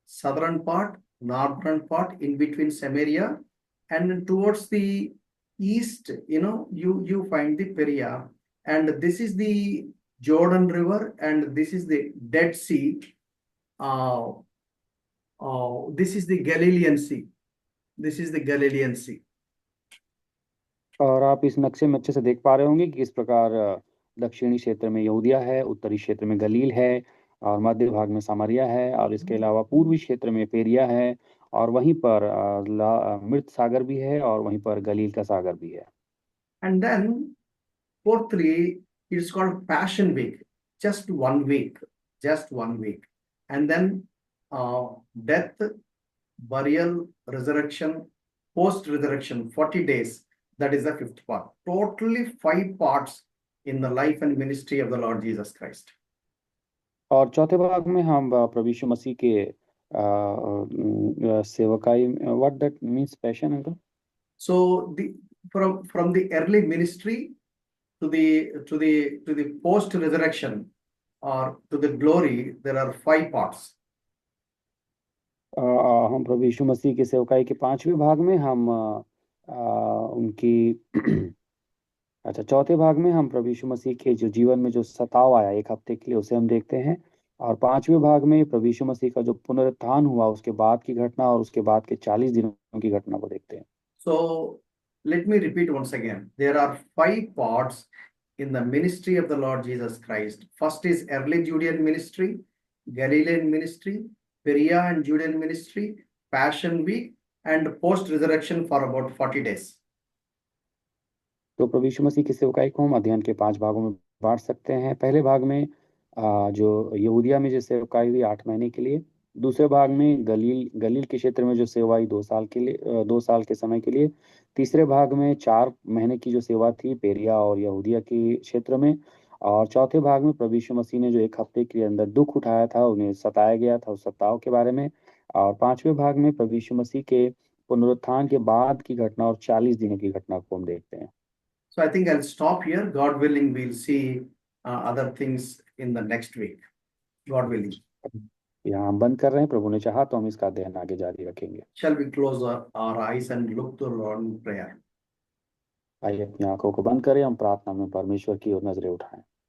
southern part, northern part, in between Samaria, and towards the east, you find the Perea, and this is the Jordan River, and this is the Dead Sea. This is the Galilean Sea. This is the Galilean Sea. और आप इस नक्शे में अच्छे से देख पा रहे होंगे कि किस प्रकार दक्षिणी क्षेत्र में यहूदिया है, उत्तरी क्षेत्र में गलील है, और मध्य भाग में सामरिया है, और इसके अलावा पूर्वी क्षेत्र में पेरिया है, और वहीं पर मृत सागर भी है, और वहीं पर गलील का सागर भी है। And then fourthly, it's called Passion Week. Just 1 week. And then death, burial, resurrection, post-resurrection, 40 days. That is the 5th part. Totally 5 parts in the life and ministry of the Lord Jesus Christ. और चौथे भाग में हम प्रभु यीशु मसीह के सेवकाई, what that means passion uncle? So from the early ministry to the post resurrection or to the glory, there are 5 parts. हम प्रभु यीशु मसीह की सेवकाई के 5वें भाग में हम उनकी अच्छा, चौथे भाग में हम प्रभु यीशु मसीह के जो जीवन में जो सताव आया 1 हफ्ते के लिए, उसे हम देखते हैं, और 5वें भाग में प्रभु यीशु मसीह का जो पुनरुत्थान हुआ उसके बाद की घटना और उसके बाद के 40 दिनों की घटना को देखते हैं। So let me repeat once again. There are 5 parts in the ministry of the Lord Jesus Christ. First is early Judean ministry, Galilean ministry, Perea and Judean ministry, Passion Week, and post-resurrection for about 40 days. तो प्रभु यीशु मसीह की सेवकाई को हम अध्ययन के 5 भागों में बांट सकते हैं। पहले भाग में जो यहूदिया में जो सेवकाई हुई 8 महीने के लिए, दूसरे भाग में गलील के क्षेत्र में जो सेवा हुई 2 साल के लिए, 2 साल के समय के लिए, तीसरे भाग में 4 महीने की जो सेवा थी पेरिया और यहूदिया के क्षेत्र में, और चौथे भाग में प्रभु यीशु मसीह ने जो 1 हफ्ते के अंदर दुख उठाया था, उन्हें सताया गया था, उस सताव के बारे में, और 5वें भाग में प्रभु यीशु मसीह के पुनरुत्थान के बाद की घटना और 40 दिनों की घटना को हम देखते हैं। So I think I'll stop here. God willing, we'll see other things in the next week. God willing. यहाँ हम बंद कर रहे हैं, प्रभु ने चाहा तो हम इसका अध्ययन आगे जारी रखेंगे। Shall we close our eyes and look to the Lord in prayer? आइए अपनी आंखों को बंद करें, हम प्रार्थना में परमेश्वर की ओर नजरें उठाएं।